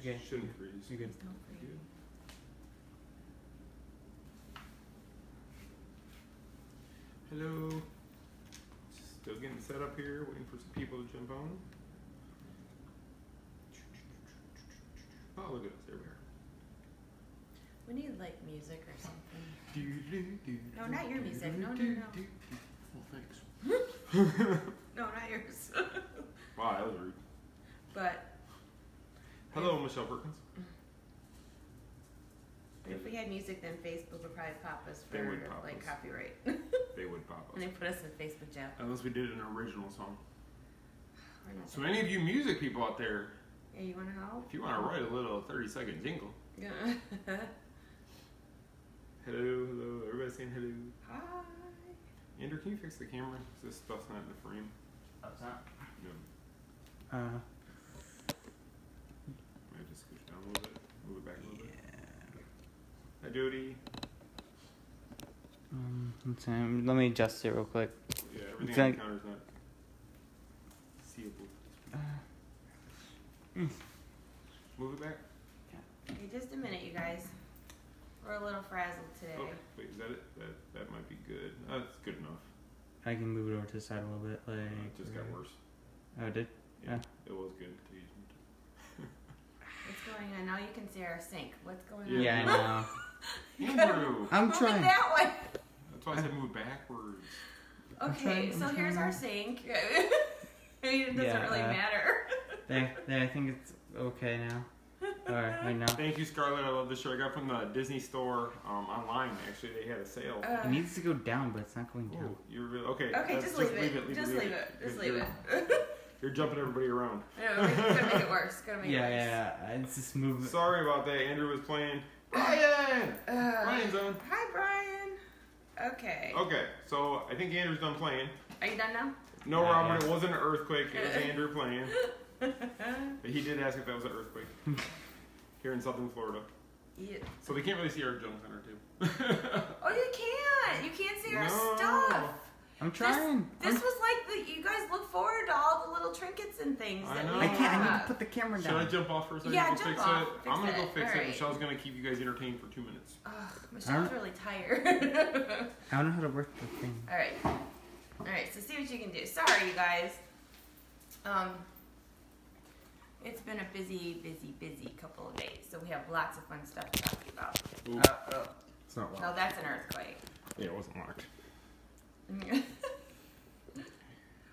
Okay. Shouldn't freeze. You're good. Don't freeze. Hello. Still getting set up here, waiting for some people to jump on. Oh, look at us. There we are. We need like music or something. No, not your music. No. Well, thanks. No, not yours. Wow, that was rude. But Hello, Michelle Perkins. if we had music, then Facebook would probably pop us They for would pop like us. copyright. They would pop And us. they put us in Facebook jail. Unless we did an original song. We're not So any of you music people out there, Yeah, you want to help? if you want to write a little 30-second jingle. Yeah. Hello. Everybody saying hello. Hi. Andrew, can you fix the camera? This stuff's not in the frame. Oh, it's not. No. Might just squish down a little bit. Move it back a little bit. Hi, Jody. Let me adjust it real quick. Yeah, everything It's on like- the counter's not seeable. Move it back. Okay, just a minute, you guys. We're a little frazzled today. Oh, wait, is that it? That might be good. That's good enough. I can move it over to the side a little bit. Like It just got worse. Oh, it did? Yeah, it was good. What's going on? Now you can see our sink. What's going on? Yeah, I know. Andrew! I'm Move it trying. that way. That's why I said move backwards. Okay, so here's our sink. I mean, it doesn't Yeah, really matter. There, I think it's okay now. Alright, right now. Thank you, Scarlett. I love this shirt. I got from the Disney store online. Actually, they had a sale. It needs to go down, but it's not going down. Oh, you're really okay. Okay, just leave it. Just leave it. Just leave it. You're jumping everybody around. No, we're gonna make it worse. Gonna make it worse. Yeah. It's just move. Sorry about that. Andrew was playing. Brian! Brian's on. Hi, Brian. Okay. Okay, so I think Andrew's done playing. Are you done now? No, Yeah, Robert, yeah. it wasn't an earthquake. It was Andrew playing. But he did ask if that was an earthquake here in Southern Florida. Yeah. So they can't really see our junk center, too. Oh, you can't. You can't see our No. stuff. I'm trying. This was like you guys look forward to all the little trinkets and things I that know. we I can't. I need have. to put the camera Should I down. jump off for a second? Yeah, Go jump fix off. it? Fix I'm going to go it. fix All it. right. Michelle's going to keep you guys entertained for 2 minutes. Ugh, Michelle's really tired. I don't know how to work the thing. All right. So see what you can do. Sorry, you guys. It's been a busy couple of days. So we have lots of fun stuff to talk about. Ooh, it's not No, locked. that's an earthquake. Yeah, it wasn't locked.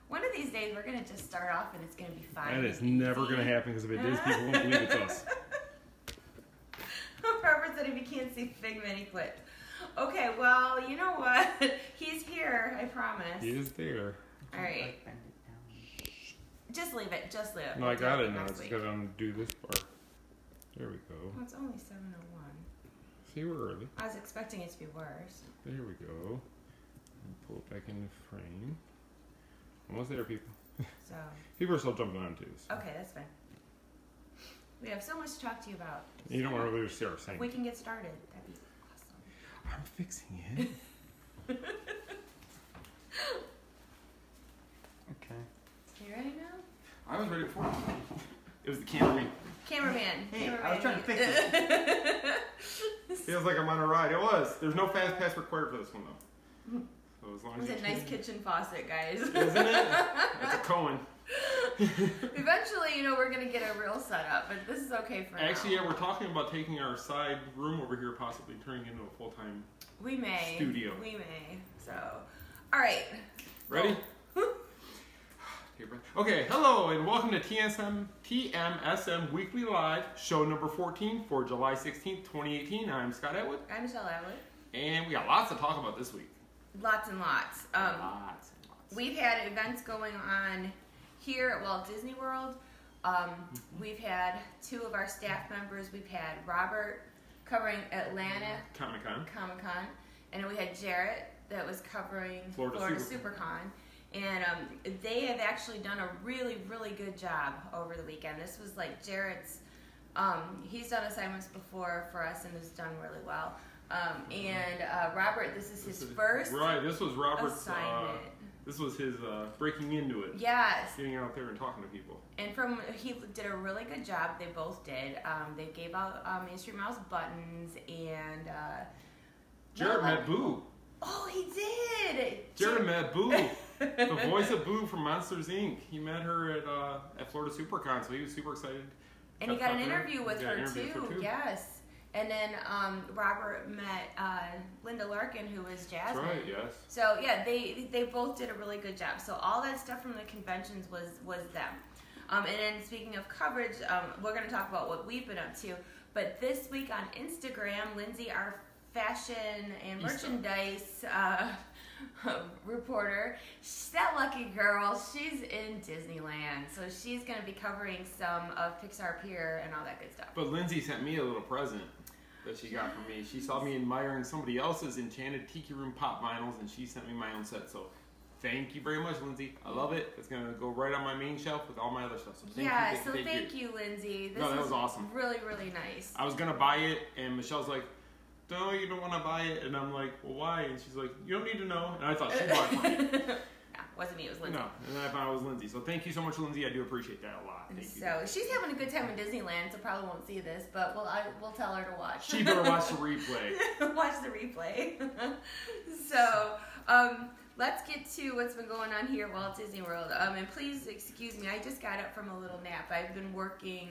One of these days, we're gonna just start off, and it's gonna be fine. That is never going to happen because if it is, people won't believe it's us. Robert said if you can't see Figment, he quit. Okay, well, you know what? He's here, I promise. He is there. All right. Just leave it. Just leave it. No, I We'll got do it now. next It's week. got to undo this part. There we go. Well, it's only 7:01. See, we're early. I was expecting it to be worse. There we go. And pull it back into frame. Almost there, people. So, People are still jumping on too. So. okay, that's fine. We have so much to talk to you about. You don't So, want to really see our if sink. we can get started, that'd be awesome. I'm fixing it. Okay. You ready now? I was ready before. It was the cameraman. Cameraman. Hey, Cameraman. I was trying to fix it. Feels like I'm on a ride. It was. There's no fast pass required for this one though. So as long as It's you a nice can- kitchen faucet, guys. Isn't it? That's a Cohen. Eventually, we're going to get a real setup, but this is okay for Actually, now. yeah, we're talking about taking our side room over here, possibly turning it into a full-time. We may. Studio. We may. So, all right. Ready? Take a breath. Okay, hello and welcome to TMSM Weekly Live, show number 14 for July 16th, 2018. I'm Scott Atwood, I'm Michelle Atwood. and we got lots to talk about this week. Lots and lots. Lots and lots. We've had events going on here at Walt Disney World. We've had two of our staff members. We've had Robert covering Atlanta Comic-Con. Comic-Con, and then we had Jarrett that was covering Florida SuperCon. And they have actually done a really, really good job over the weekend. This was like Jarrett's, he's done assignments before for us and has done really well. And Robert, this is his first Right, this was Robert's assignment. This was his breaking into it. Yes. Getting out there and talking to people. And he did a really good job. They both did. They gave out Mainstream Mouse buttons and. Jared met Boo. Oh, he did. Jared met Boo, the voice of Boo from Monsters Inc. He met her at Florida SuperCon, so he was super excited. And he got an interview with her too. Yes. And then Robert met Linda Larkin, who was Jasmine. That's right, yes. So yeah, they both did a really good job. So all that stuff from the conventions was them. And then speaking of coverage, we're going to talk about what we've been up to. But this week on Instagram, Lindsay, our fashion and merchandise reporter, that lucky girl, she's in Disneyland. So she's going to be covering some of Pixar Pier and all that good stuff. But Lindsay sent me a little present that she got from me. She saw me admiring somebody else's Enchanted Tiki Room pop vinyls, and she sent me my own set. So thank you very much, Lindsay. I love it. It's going to go right on my main shelf with all my other stuff. So thank you, Lindsay. This that was awesome. Really, really nice. I was going to buy it, and Michelle's like, no, you don't want to buy it. And I'm like, well, why? And she's like, you don't need to know. And I thought she bought it for me. No, wasn't me. It was Lindsay. No, and then I found it was Lindsay. So thank you so much, Lindsay. I do appreciate that a lot. Thank you. So she's having a good time in Disneyland, so probably won't see this, but we'll tell her to watch. She better watch the replay. Watch the replay. So let's get to what's been going on here at Walt Disney World. And please excuse me, I just got up from a little nap. I've been working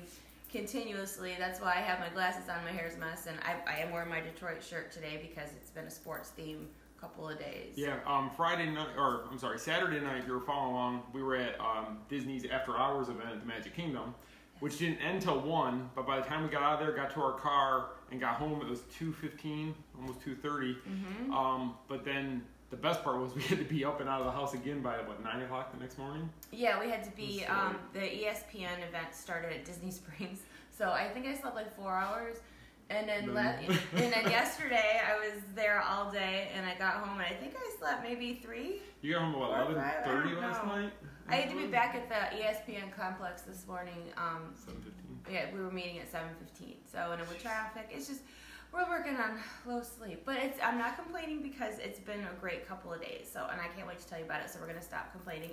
continuously. That's why I have my glasses on, my hair's a mess, and I am wearing my Detroit shirt today because it's been a sports theme couple of days. Yeah, Saturday night, if you were following along, we were at Disney's After Hours event at the Magic Kingdom, which didn't end till 1, but by the time we got out of there, got to our car, and got home, it was 2:15, almost 2:30. Mm-hmm. But then the best part was we had to be up and out of the house again by, 9 o'clock the next morning? Yeah, we had to be, the ESPN event started at Disney Springs, so I think I slept like 4 hours. And then yesterday I was there all day, and I got home, and I think I slept maybe 3. You got home at 11:30 last night? I had to be back at the ESPN complex this morning. 7:15. Yeah, we were meeting at 7:15. So, and with traffic, it's just we're working on low sleep. But I'm not complaining because it's been a great couple of days. So, and I can't wait to tell you about it. So we're gonna stop complaining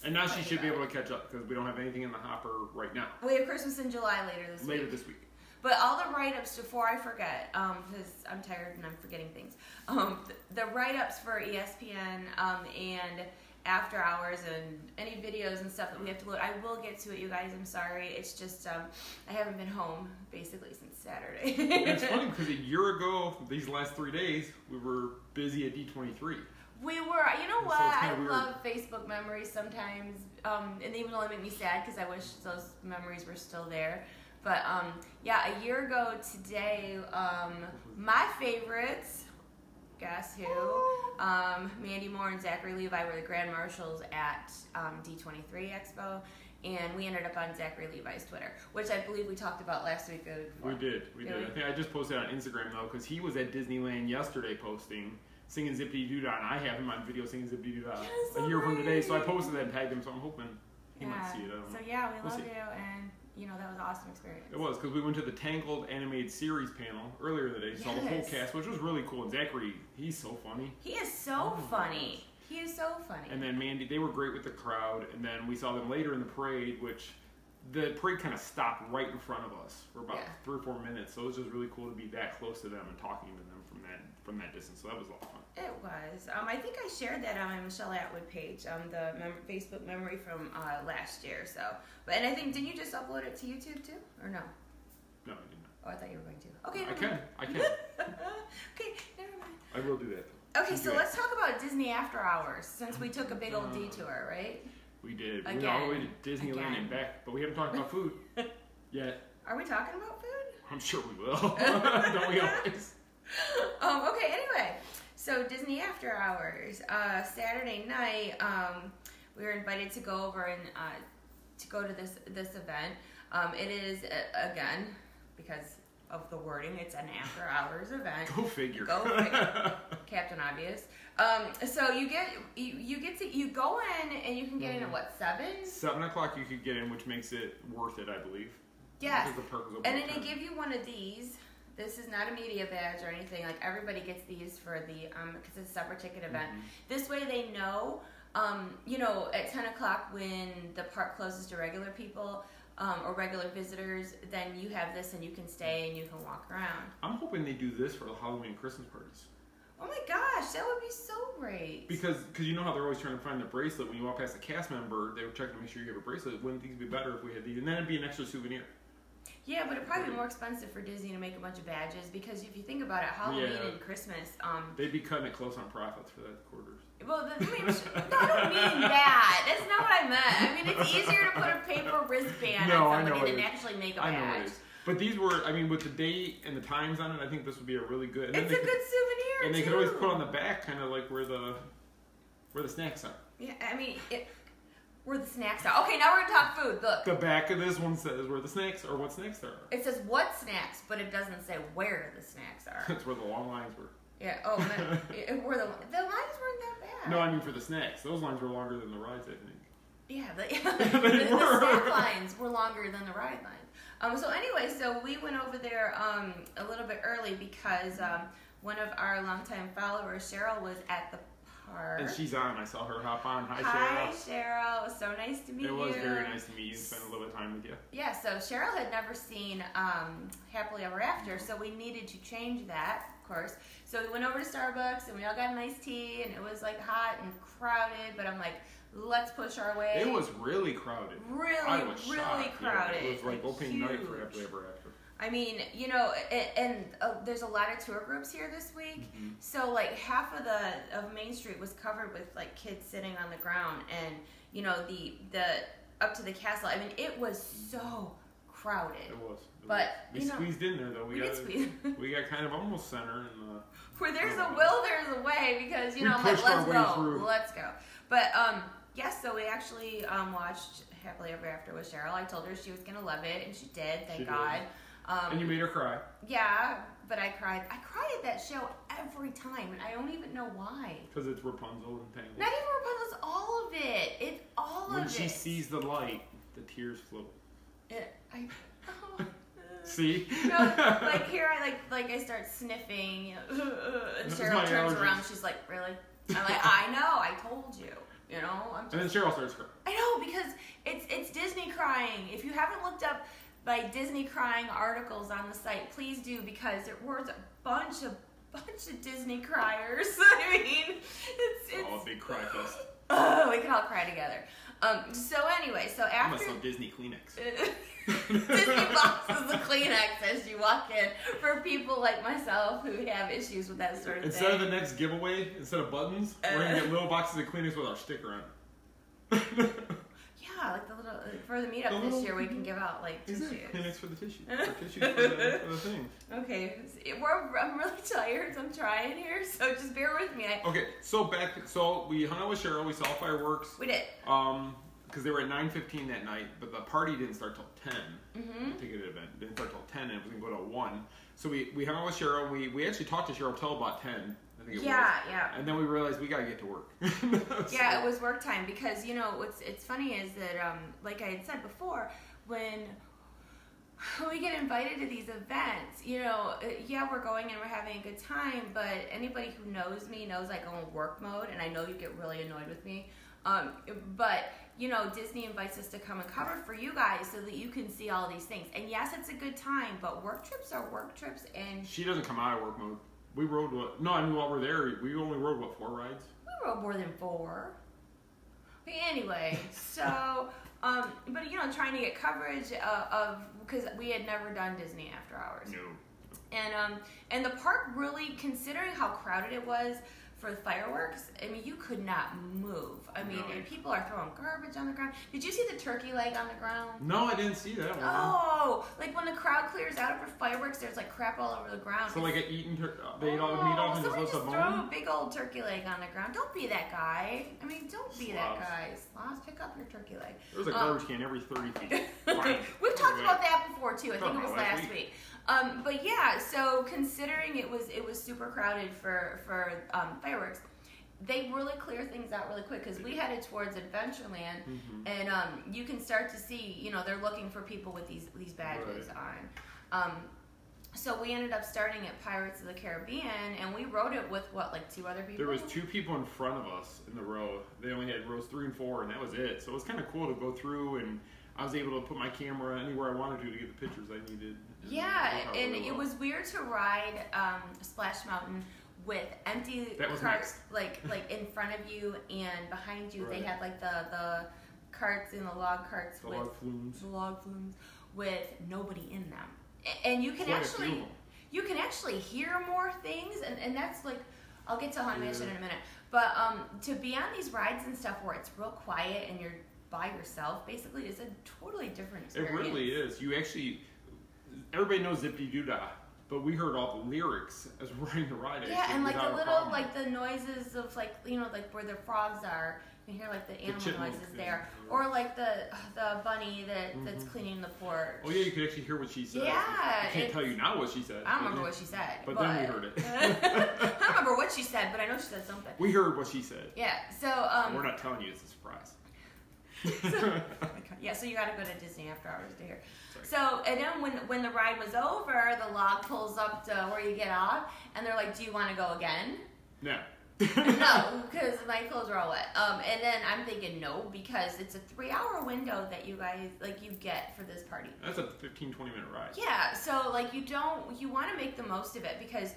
and now she should be able to catch up because we don't have anything in the hopper right now. We have Christmas in July later this week. But all the write-ups, before I forget, because I'm tired and I'm forgetting things, the write-ups for ESPN and After Hours and any videos and stuff that we have to load, I will get to it, you guys. I'm sorry. It's just I haven't been home basically since Saturday. It's funny because a year ago, these last 3 days, we were busy at D23. We were. You know what? So I love Facebook memories sometimes, and they even only make me sad because I wish those memories were still there. But, yeah, a year ago today, my favorites, guess who? Mandy Moore and Zachary Levi were the Grand Marshals at D23 Expo, and we ended up on Zachary Levi's Twitter, which I believe we talked about last week. We did. I think I just posted on Instagram, though, because he was at Disneyland yesterday posting, singing Zippity Doo Dah, and I have him on video singing Zippity Doo Dah a year from today, so I posted that and tagged him, so I'm hoping he might see it. I don't know. So, yeah, we love you, and... You know, that was an awesome experience. It was, because we went to the Tangled Animated Series panel earlier in the day, saw the whole cast, which was really cool. And Zachary, he's so funny. He is so funny. He is so funny. And then Mandy, they were great with the crowd. And then we saw them later in the parade, which the parade kind of stopped right in front of us for about 3 or 4 minutes. So it was just really cool to be that close to them and talking to them from that distance. So that was a lot of fun. It was. I think I shared that on my Michelle Atwood page, the Facebook memory from last year. So, and I think, didn't you just upload it to YouTube too, or no? No, I did not. Oh, I thought you were going to. Okay, I can. Okay, never mind. I will do that. Okay, so let's talk about Disney After Hours, since we took a big old detour, right? We did. We went all the way to Disneyland and back, but we haven't talked about food yet. Are we talking about food? I'm sure we will. Don't we always? Okay, anyway. So Disney After Hours, Saturday night, we were invited to go over and to go to this event. It is again, because of the wording, it's an after hours event. Go figure. Captain Obvious. So you go in and you can get in at what, 7? 7 o'clock you could get in, which makes it worth it, I believe. Yes. And then they give you one of these. This is not a media badge or anything. Like, everybody gets these for the, because it's a separate ticket event. Mm-hmm. This way they know you know, at 10 o'clock when the park closes to regular people or regular visitors, then you have this and you can stay and you can walk around. I'm hoping they do this for the Halloween and Christmas parties. Oh my gosh, that would be so great. Because you know how they're always trying to find the bracelet. When you walk past a cast member, they would check to make sure you have a bracelet. Wouldn't these be better if we had these? And then it'd be an extra souvenir. Yeah, but it'd probably be more expensive for Disney to make a bunch of badges because if you think about it, Halloween and Christmas, they'd be cutting it close on profits for that quarters. Well, no, I don't mean that. That's not what I meant. I mean, it's easier to put a paper wristband on somebody than actually make a badge. I know it is. But these were, I mean, with the date and the times on it, I think this would be a really good. It's a good souvenir, and they could always put on the back, kind of like where the snacks are. Yeah, I mean, where the snacks are. Okay, now we're gonna talk food. Look. The back of this one says where the snacks or what snacks there are. It says what snacks, but it doesn't say where the snacks are. That's where the long lines were. Yeah. Oh, man. Where the lines weren't that bad. No, I mean for the snacks. Those lines were longer than the rides, I think. Yeah, the snack lines were longer than the ride lines. So anyway, so we went over there a little bit early because one of our longtime followers, Cheryl, was at the park. And she's on. I saw her hop on. Hi, Cheryl. It was so nice to meet you. It was very nice to meet you and spend a little bit of time with you. Yeah, so Cheryl had never seen Happily Ever After, so we needed to change that, of course. So we went over to Starbucks and we all got a nice tea, and it was like hot and crowded, but I'm like, let's push our way. It was really crowded. Really crowded. Yeah, it was like opening night for Happily Ever After. I mean, you know, and there's a lot of tour groups here this week. Mm-hmm. So like half of Main Street was covered with like kids sitting on the ground, and you know the up to the castle. I mean, it was so crowded. It was. We squeezed in there though. We did squeeze. We got kind of almost center in the. Where there's a will, there's a way, because you know, I'm like, let's go. But yes, so we actually watched Happily Ever After with Cheryl. I told her she was gonna love it, and she did. Thank God. And you made her cry. Yeah, but I cried. I cried at that show every time, and I don't even know why. Because it's Rapunzel and Tangled. Not even Rapunzel, it's all of it. It's all of it. When she sees the light, the tears flow. See? No, like here I start sniffing, and Cheryl turns around. She's like, "Really?" I'm like, "I know. I told you." You know. And then Cheryl starts crying. I know, because it's Disney crying. If you haven't looked up like Disney crying articles on the site, please do, because there was a bunch of Disney criers. I mean, it's all a big cry fest. Oh, we can all cry together. So anyway, so after I'm gonna sell Disney Kleenex. Disney boxes of Kleenex as you walk in for people like myself who have issues with that sort of thing. Instead of the next giveaway, instead of buttons, we're gonna get little boxes of Kleenex with our sticker on. Yeah, like the little for the meetup this year, we can give out like tissues. Kleenex for the tissues. Tissues for the thing. Okay, I'm really tired. I'm trying here, so just bear with me. Okay, so we hung out with Cheryl. We saw fireworks. We did. Because they were at 9:15 that night, but the party didn't start till 10. Mm-hmm. The ticketed event didn't start till 10, and it was gonna go to 1. So we hung out with Cheryl. We actually talked to Cheryl till about 10. I think it was. Yeah. And then we realized we gotta get to work. Yeah, it was work time, because you know what's funny is that like I had said before, when we get invited to these events, you know, yeah, we're going and we're having a good time, but anybody who knows me knows I go in work mode, and I know you get really annoyed with me. But you know, Disney invites us to come and cover for you guys so that you can see all these things. And yes, it's a good time, but work trips are work trips, and she doesn't come out of work mode. We rode while we're there, we only rode 4 rides? We rode more than 4. But anyway, so, but you know, trying to get coverage of, because we had never done Disney After Hours. No. And the park really, considering how crowded it was for the fireworks, I mean, you could not move. I mean, and people are throwing garbage on the ground. Did you see the turkey leg on the ground? No, I didn't see that one. Oh, like when the crowd clears out for fireworks, there's like crap all over the ground. So like they eat all the meat off and just let the bone? Throw a big old turkey leg on the ground. Don't be that guy. I mean, don't be that guy. Sloths, pick up your turkey leg. There's a garbage can every 30 feet. We've talked about that before too. I think it was last week. But yeah, so considering it was super crowded for fireworks, they really clear things out really quick, because we headed towards Adventureland, and you can start to see, you know, they're looking for people with these badges on. So we ended up starting at Pirates of the Caribbean, and we rode it with, what, like 2 other people? There was 2 people in front of us in the row. They only had rows 3 and 4, and that was it. So it was kind of cool to go through, and I was able to put my camera anywhere I wanted to get the pictures I needed. Yeah, and it was weird to ride Splash Mountain with empty carts, like in front of you and behind you. Right. They had like the carts and the log carts the with log flumes with nobody in them. And you can actually hear more things, and that's like, I'll get to Haunted Mansion in a minute. But to be on these rides and stuff where it's real quiet and you're by yourself, basically, is a totally different experience. It really is. You actually, everybody knows Zippity Doo Dah, but we heard all the lyrics as we're riding the ride. Yeah, and like the little, like the noises of like, you know, like where the frogs are. You hear like the animal noises there, or like the bunny that's cleaning the porch. Oh yeah, you could actually hear what she said. Yeah, I can't tell you now what she said. I don't remember what she said, but then we heard it. I don't remember what she said, but I know she said something. We heard what she said. Yeah, so we're not telling you; it's a surprise. So you got to go to Disney After Hours to hear. So, and then when the ride was over, the log pulls up to where you get off, and they're like, "Do you want to go again?" No. No, because my clothes are all wet. And then I'm thinking no, because it's a 3-hour window that you guys, like, you get for this party. That's a 15-20 minute ride. Yeah, so like you want to make the most of it, because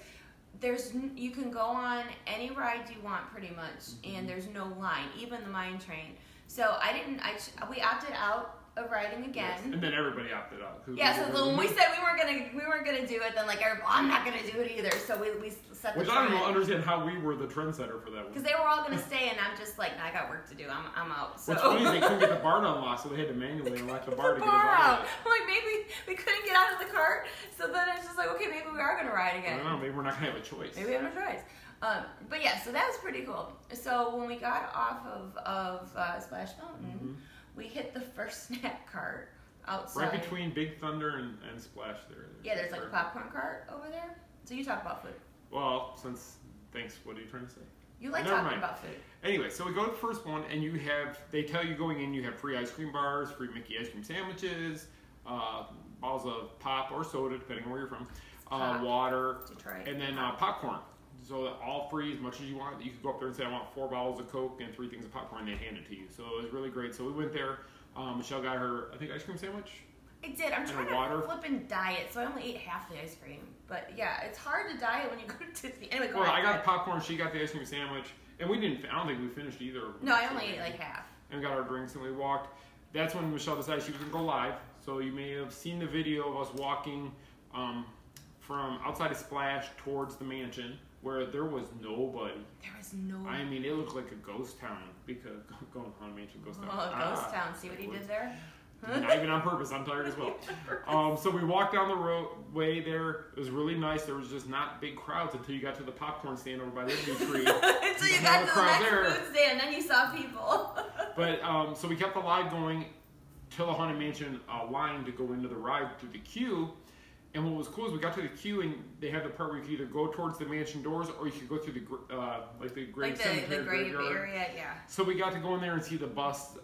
you can go on any ride you want pretty much, and there's no line, even the mine train. So we opted out of riding again. Yes. And then everybody opted out. Yeah, so when we said we weren't gonna do it, then like I'm not gonna do it either. So we set the Which I don't understand how we were the trendsetter for that one. Because they were all gonna stay, and I'm just like, I got work to do. I'm out. So. What's funny is they couldn't get the bar unlocked, so they had to manually unlock the bar to get us out. I'm like, maybe we couldn't get out of the cart, so then it's just like, okay, maybe we are gonna ride again. I don't know, maybe we're not gonna have a choice. Maybe we have no choice. But yeah, so that was pretty cool. So when we got off of Splash Mountain, we hit the first snack cart outside. Right between Big Thunder and Splash there. There's like a popcorn cart over there. So you talk about food. Well, thanks, what are you trying to say? You like talking about food. Anyway, so we go to the first one, and they tell you going in, you have free ice cream bars, free Mickey ice cream sandwiches, bottles of pop or soda, depending on where you're from, water, Detroit. And then popcorn. So all free, as much as you want. You could go up there and say, I want 4 bottles of Coke and 3 things of popcorn, and they hand it to you. So it was really great. So we went there. Michelle got her, I think, ice cream sandwich. I did. I'm trying to flip and diet, so I only ate half the ice cream. But yeah, it's hard to diet when you go to Disney. Anyway, go ahead. I got the popcorn, she got the ice cream sandwich, and I don't think we finished either. No, I only ate like half. And got our drinks, and we walked. That's when Michelle decided she was going to go live. So you may have seen the video of us walking from outside of Splash towards the mansion, where there was nobody. There was no. I mean, it looked like a ghost town, because going to Haunted Mansion, ghost town. Oh, ghost town. See what he did there? Not even on purpose. I'm tired as well. So we walked down the roadway there. It was really nice. There was just not big crowds until you got to the popcorn stand over by the Liberty Tree. Until you got to the next food stand, then you saw people. But so we kept the live going till the Haunted Mansion line to go into the ride through the queue. And what was cool is we got to the queue, and they had the part where you could either go towards the mansion doors, or you could go through the grave cemetery, the grave area, yeah. So we got to go in there and see the bust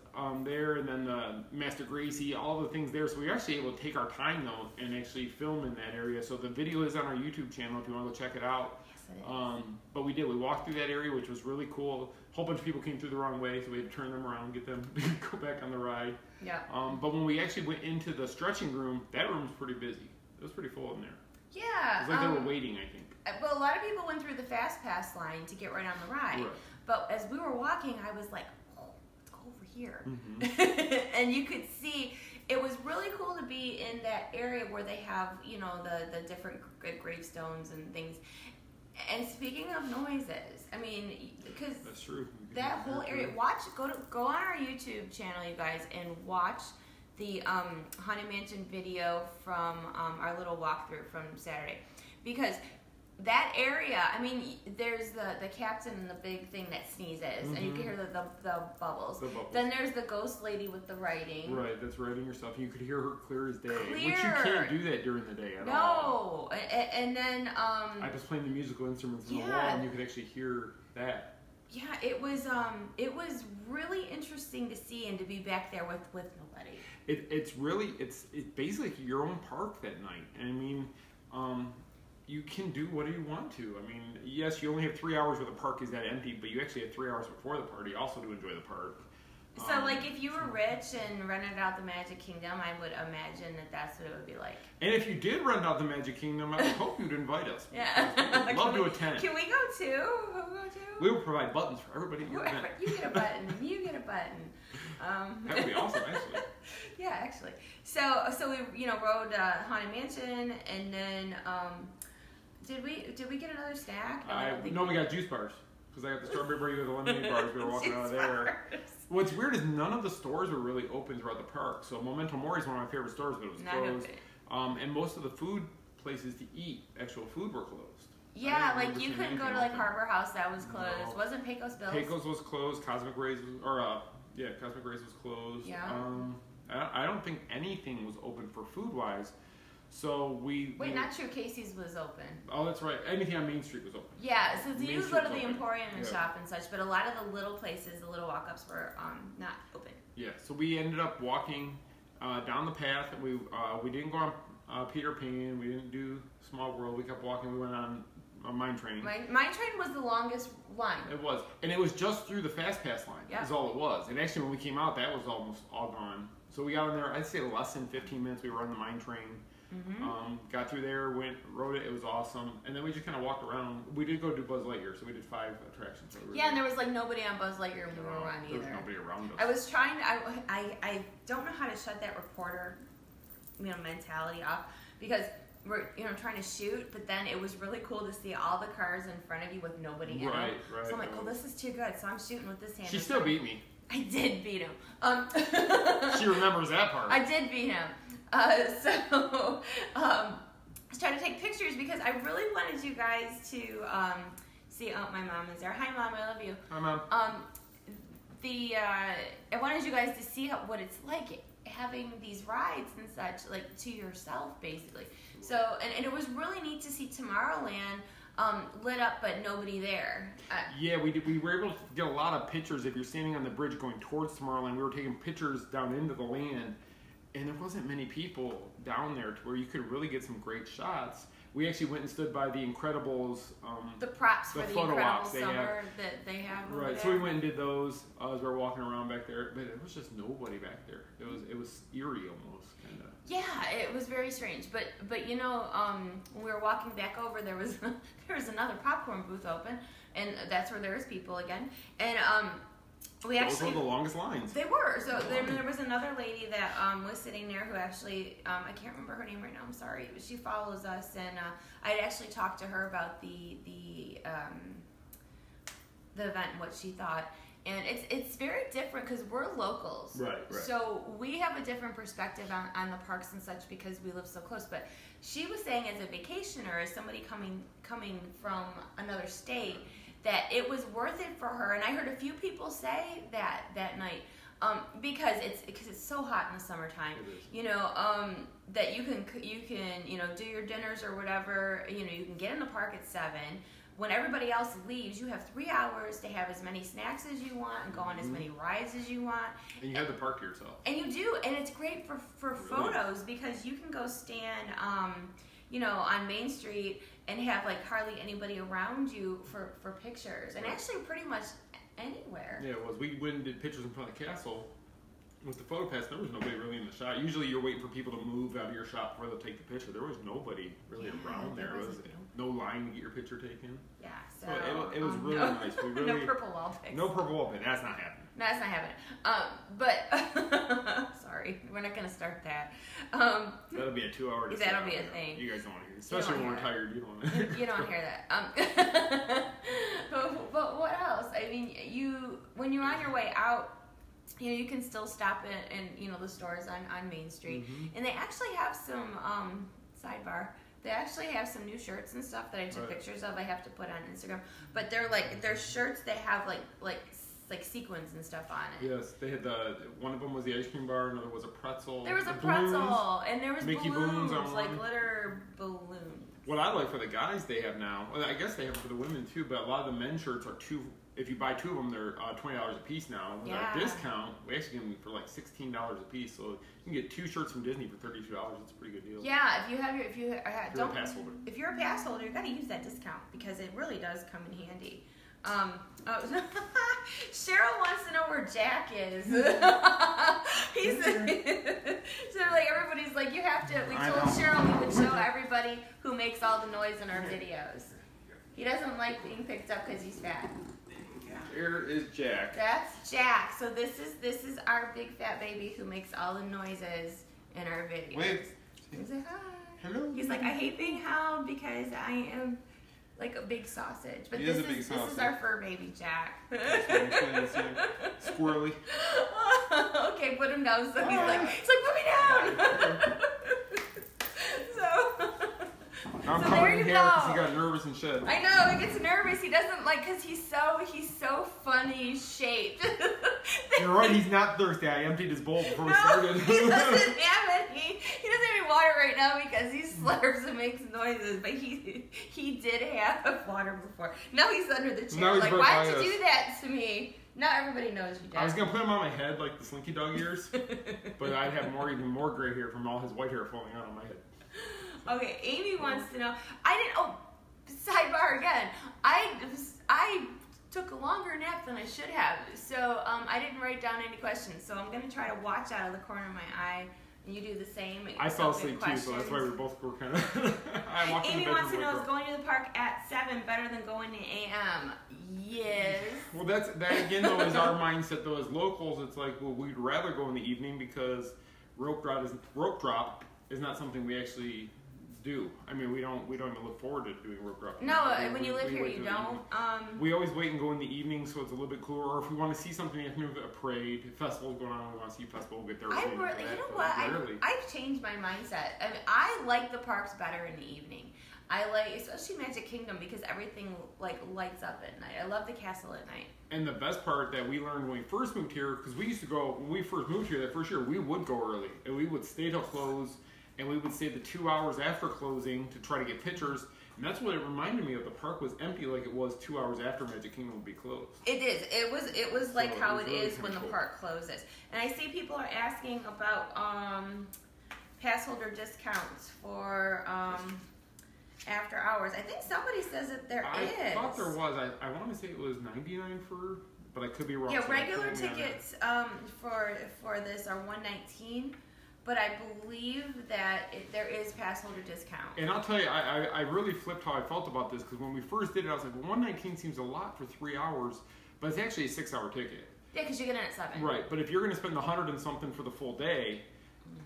there, and then the Master Gracie, all the things there. So we were actually able to take our time though and actually film in that area. So the video is on our YouTube channel if you want to go check it out. Yes, it is. But we walked through that area, which was really cool. A whole bunch of people came through the wrong way, so we had to turn them around, get them to go back on the ride. Yeah. But when we actually went into the stretching room, that room was pretty busy. It was pretty full in there. Yeah. It was like they were waiting, I think. Well, a lot of people went through the Fast Pass line to get right on the ride. Right. But as we were walking, I was like, oh, let's go over here. And you could see, it was really cool to be in that area where they have, you know, the different gravestones and things. And speaking of noises, I mean, because that's true. That whole area, go on our YouTube channel, you guys, and watch the Haunted Mansion video from our little walkthrough from Saturday, because that area, I mean, there's the captain and the big thing that sneezes, and you can hear the bubbles. Then there's the ghost lady with the writing. Right, that's writing her stuff. You could hear her clear as day, which you can't do that during the day at all. No, and then I was playing the musical instruments on the wall, and you could actually hear that. Yeah, it was really interesting to see and to be back there with nobody. It's basically your own park that night. And I mean, you can do whatever you want to. I mean, yes, you only have 3 hours where the park is that empty, but you actually have 3 hours before the party also to enjoy the park. So, like, if you were rich and rented out the Magic Kingdom, I would imagine that that's what it would be like. And if you did rent out the Magic Kingdom, I would hope you'd invite us. Yeah. We'd love to attend. Can we go too? We'll go too? We will provide buttons for everybody. You get a button. You get a button. That would be awesome, actually. Yeah, actually. So we rode Haunted Mansion, and then did we get another snack? No, we got juice bars. Because I got the strawberry bar, you got the lemonade bars. We were walking out of there. What's weird is none of the stores were really open throughout the park. So Memento Mori is one of my favorite stores, but it was closed. And most of the food places to eat, actual food, were closed. Yeah, like you couldn't go to like Harbor House, that was closed. No. Wasn't Pecos Bills? Pecos was closed. Cosmic Rays Cosmic Rays was closed. Yeah. I don't think anything was open for food wise. So not true. Casey's was open. Oh, that's right. Anything on Main Street was open. Yeah, so you go to the Emporium and shop and such, but a lot of the little places, the little walk-ups were not open. Yeah, so we ended up walking down the path. We didn't go on Peter Pan. We didn't do Small World. We kept walking. We went on Mine Train. Mine Train was the longest line. It was, and it was just through the Fast Pass line. Yep. Is all it was. And actually, when we came out, that was almost all gone. So we got in there. I'd say less than 15 minutes. We were on the Mine Train. Mm-hmm. Got through there, rode it. It was awesome, and then we just kind of walked around. We did go do Buzz Lightyear, so we did 5 attractions. Yeah, and there was like nobody on Buzz Lightyear when we were on either. There was nobody around us. I was trying to. I don't know how to shut that reporter, mentality off, because we're trying to shoot, but then it was really cool to see all the cars in front of you with nobody in Right. So I'm like, oh, this is too good. So I'm shooting with this hand. She still beat me. I did beat him. She remembers that part. I did beat him. I was trying to take pictures because I really wanted you guys to see. Oh, my mom is there. Hi, Mom. I love you. Hi, Mom. I wanted you guys to see what it's like having these rides and such, like to yourself, basically. So, and it was really neat to see Tomorrowland lit up, but nobody there. Yeah, we were able to get a lot of pictures. If you're standing on the bridge going towards Tomorrowland, we were taking pictures down into the land. And there wasn't many people down there to where you could really get some great shots. We actually went and stood by the Incredibles. The props for the photo Incredible ops Summer that they have over right, there. so we went and did those as we were walking around back there. But it was just nobody back there. It was eerie almost, kind of. Yeah, it was very strange. But when we were walking back over, there was another popcorn booth open, and that's where there was people again. And Those were the longest lines. They were. So there was another lady that was sitting there who actually, I can't remember her name right now, I'm sorry. She follows us, and I had actually talked to her about the event and what she thought. And it's very different because we're locals. Right. So we have a different perspective on the parks and such because we live so close. But she was saying as a vacationer, as somebody coming from another state, that it was worth it for her, and I heard a few people say that night, because it's so hot in the summertime. That you can do your dinners or whatever. You can get in the park at 7. When everybody else leaves, you have 3 hours to have as many snacks as you want and go on as many rides as you want. And you have the park to yourself. And you do, and it's great for photos because you can go stand, on Main Street and have like hardly anybody around you for pictures, and actually pretty much anywhere. Yeah, it was. We went and did pictures in front of the castle with the photo pass. There was nobody really in the shot. Usually you're waiting for people to move out of your shot before they'll take the picture. There was nobody really around there. There was no line to get your picture taken. Yeah, so it was really nice. No purple wall pics. No purple wall pics. That's not happening. No, that's not happening. But sorry, we're not going to start that. That'll be a 2-hour discussion. That'll be a thing. You guys don't want to hear it. Especially when we're tired. You don't want to hear it. You don't hear that. But what else? I mean, when you're on your way out, you can still stop in the stores on Main Street. Mm-hmm. And they actually have some, sidebar, they actually have some new shirts and stuff that I took pictures of. I have to put on Instagram. But they're shirts that have like sequins and stuff on it. Yes, they had one of them was the ice cream bar, another was a pretzel. There was a pretzel, and there was Mickey balloons, on like one. glitter balloons. What I like for the guys they have now, well, I guess they have for the women too, but a lot of the men's shirts are too if you buy 2 of them, they're $20 a piece now. With our discount, we actually get them for like $16 a piece. So you can get 2 shirts from Disney for $32. It's a pretty good deal. Yeah, if you're a pass holder, you got to use that discount because it really does come in handy. Cheryl wants to know where Jack is. He's so like everybody's like, you have to. We told Cheryl we would show everybody who makes all the noise in our videos. He doesn't like being picked up because he's fat. Here is Jack. That's Jack. So this is our big fat baby who makes all the noises in our videos. Wait. He's like, hi. Hello. He's like, I hate being held because I am like a big sausage. But this is our fur baby, Jack. Squirrely. Okay, put him down. So he's like, put me down. I'm so covering his hair because he got nervous and shed. I know, he gets nervous. He doesn't like, because he's so funny shaped. You're right, he's not thirsty. I emptied his bowl before we started. He doesn't have any water right now because he slurps and makes noises. But he did have water before. Now he's under the chair. Now like, why'd you do that to me? Not everybody knows you did. I was going to put him on my head like the Slinky Dog ears. But I'd have even more gray hair from all his white hair falling out on my head. Okay, Amy wants to know. Sidebar again. I took a longer nap than I should have, so I didn't write down any questions. So I'm gonna try to watch out of the corner of my eye, and you do the same. I fell asleep too, so that's why we both were kind of. Amy wants to know: is going to the park at 7 better than going to AM? Yes. Well, that again though is our mindset though as locals. It's like, well, we'd rather go in the evening because rope drop is not something we actually do. I mean, we don't even look forward to doing rope drop. No, when you live here, you don't. We always wait and go in the evening, so it's a little bit cooler. Or if we want to see something, if a parade, festival's going on, we want to see a festival, we'll get there. You know what? I've changed my mindset. I mean, I like the parks better in the evening. I like, especially Magic Kingdom, because everything like lights up at night. I love the castle at night. And the best part that we learned when we first moved here, because we used to go when we first moved here that first year, we would go early and we would stay till close. And we would stay the 2 hours after closing to try to get pictures. And that's what it reminded me of. The park was empty like it was 2 hours after Magic Kingdom would be closed. It is. It was like how it is when the park closes. And I see people are asking about pass holder discounts for after hours. I think somebody says that there is. I thought there was. I want to say it was $99 for, but I could be wrong. Yeah, regular tickets for this are $119. But I believe that there is pass holder discount. And I'll tell you, I really flipped how I felt about this because when we first did it, I was like, well, $119 seems a lot for 3 hours, but it's actually a 6-hour ticket. Yeah, because you get in at 7. Right, but if you're going to spend $100 and something for the full day,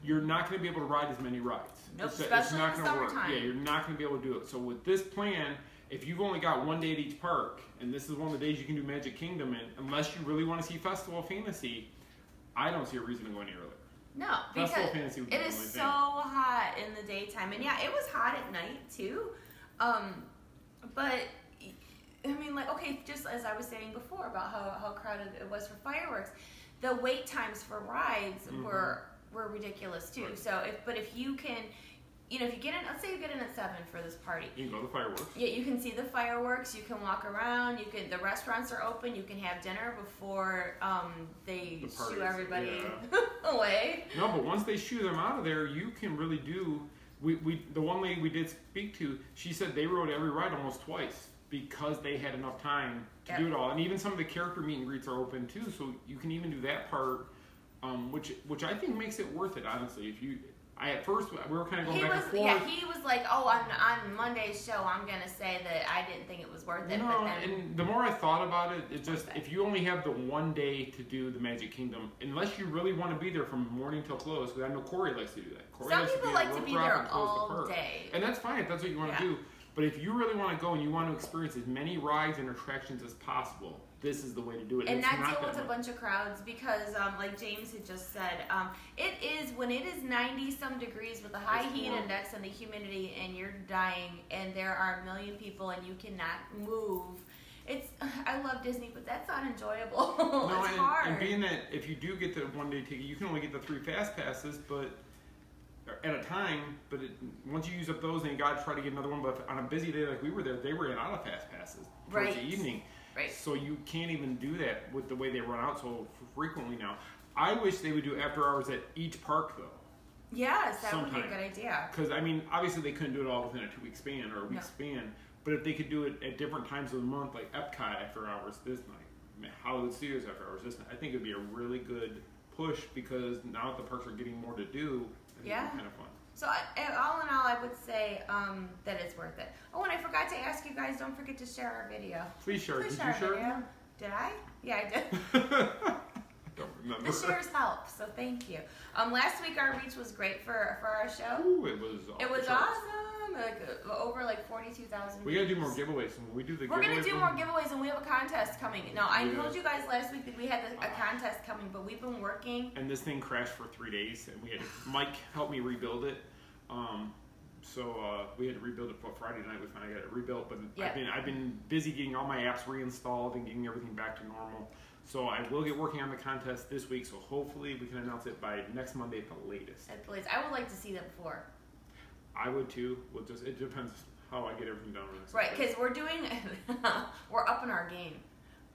you're not going to be able to ride as many rides. Nope, it's not in going to work. summertime. Yeah, you're not going to be able to do it. So with this plan, if you've only got 1 day at each park, and this is one of the days you can do Magic Kingdom in, unless you really want to see Festival of Fantasy, I don't see a reason to go any earlier. No, because it is so hot in the daytime, and yeah, it was hot at night too. But I mean, like, okay, just as I was saying before about how crowded it was for fireworks, the wait times for rides were ridiculous too. Right. So if you can. You know, if you get in, let's say you get in at 7 for this party. You can go to the fireworks. Yeah, you can see the fireworks. You can walk around. The restaurants are open. You can have dinner before they shoo everybody away. No, but once they shoo them out of there, you can really do. The one lady we did speak to, she said they rode every ride almost twice because they had enough time to do it all. And even some of the character meet and greets are open too, so you can even do that part, which I think makes it worth it. Honestly, at first, we were kind of going back and forth. Yeah, he was like, on Monday's show, I'm going to say that I didn't think it was worth it. No, and the more I thought about it, it's just, if you only have the 1 day to do the Magic Kingdom, unless you really want to be there from morning till close, because I know Corey likes to do that. Some people like to be there all day. And that's fine if that's what you want to do. But if you really want to go and you want to experience as many rides and attractions as possible, this is the way to do it. And not deal with a bunch of crowds because, like James had just said, it is, when it is 90-some degrees with a high heat index and the humidity and you're dying and there are a million people and you cannot move. I love Disney, but that's not enjoyable. No, it's hard. And being that if you do get the 1 day ticket, you can only get the 3 fast passes, but at a time, but once you use up those, then you got to try to get another one. But on a busy day like we were there, they were out of fast passes towards the evening. Right. So you can't even do that with the way they run out so frequently now. I wish they would do after hours at each park though. Yes, that would be a Sometime. good idea. Because I mean, obviously they couldn't do it all within a 2-week span or a week span. But if they could do it at different times of the month, like Epcot after hours this night, Hollywood Studios after hours this night, I think it'd be a really good push because now that the parks are getting more to do, I think it'd be kind of fun. So all in all, I would say that it's worth it. Oh, and I forgot to ask you guys, don't forget to share our video. Please share. Did you our share video. Did I? Yeah, I did. I don't remember. The shares help, so thank you. Last week our reach was great for our show. Ooh, it was awesome. Like over like 42,000. We gotta do more giveaways. When we do the We're gonna do more giveaways, and we have a contest coming. Now I told you guys last week that we had a contest coming, but we've been working. And this thing crashed for 3 days, and we had Mike help me rebuild it. So we had to rebuild it for Friday night. We finally got it rebuilt, but I've been busy getting all my apps reinstalled and getting everything back to normal. So I will get working on the contest this week. So hopefully we can announce it by next Monday at the latest. I would like to see that before. I would too. It depends how I get everything done. Right, because we're upping our game,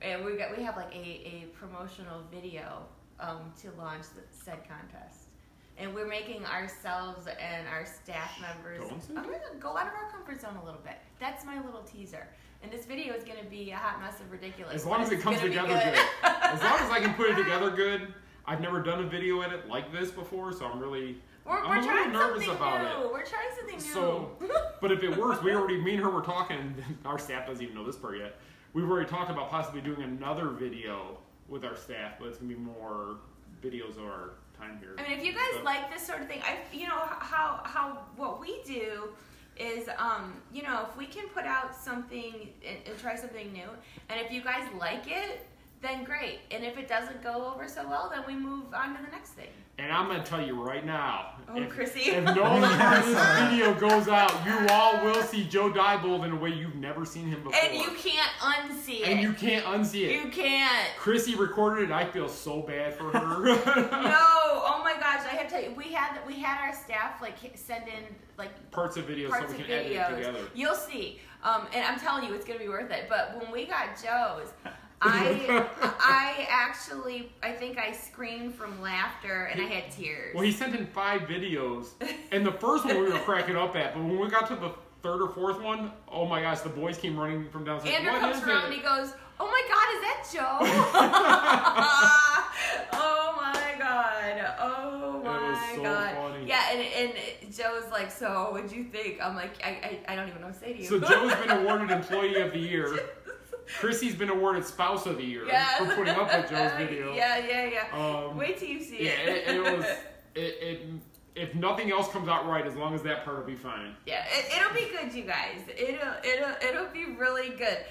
and we have like a promotional video to launch the said contest, and we're making ourselves and our staff members. I'm gonna go out of our comfort zone a little bit. That's my little teaser. And this video is gonna be a hot mess of ridiculous. As long as it comes together good. As long as I can put it together good. I've never done a video edit like this before, so I'm really. We're I'm a little nervous about it. We're trying something new. So, but if it works, me and her were talking, and our staff doesn't even know this part yet. We've already talked about possibly doing another video with our staff, but it's going to be more videos of our time here. I mean, if you guys like this sort of thing, how what we do is, if we can put out something and try something new, and if you guys like it, then great. And if it doesn't go over so well, then we move on to the next thing. And I'm going to tell you right now, Chrissy. if no part of this video goes out, you all will see Joe Diebold in a way you've never seen him before. And you can't unsee it. And you can't unsee it. You can't. Chrissy recorded it. I feel so bad for her. No. Oh my gosh. I have to tell you, we had our staff send in parts of videos so we can edit it together. You'll see. And I'm telling you, it's going to be worth it. But when we got Joe's, I think I screamed from laughter and I had tears. Well, he sent in 5 videos, and the first one we were cracking up at, but when we got to the 3rd or 4th one, oh my gosh, the boys came running from downstairs. Andrew comes around and he goes, "Oh my God, is that Joe?" Oh my God. Oh my God. Funny. Yeah, and Joe's like, "So, what'd you think?" I'm like, I don't even know what to say to you. So Joe's been awarded Employee of the Year. Chrissy's been awarded Spouse of the Year for putting up with Joe's video. Yeah. Wait till you see it. If nothing else comes out right, as long as that part will be fine. Yeah, it'll be good, you guys. It'll be really good.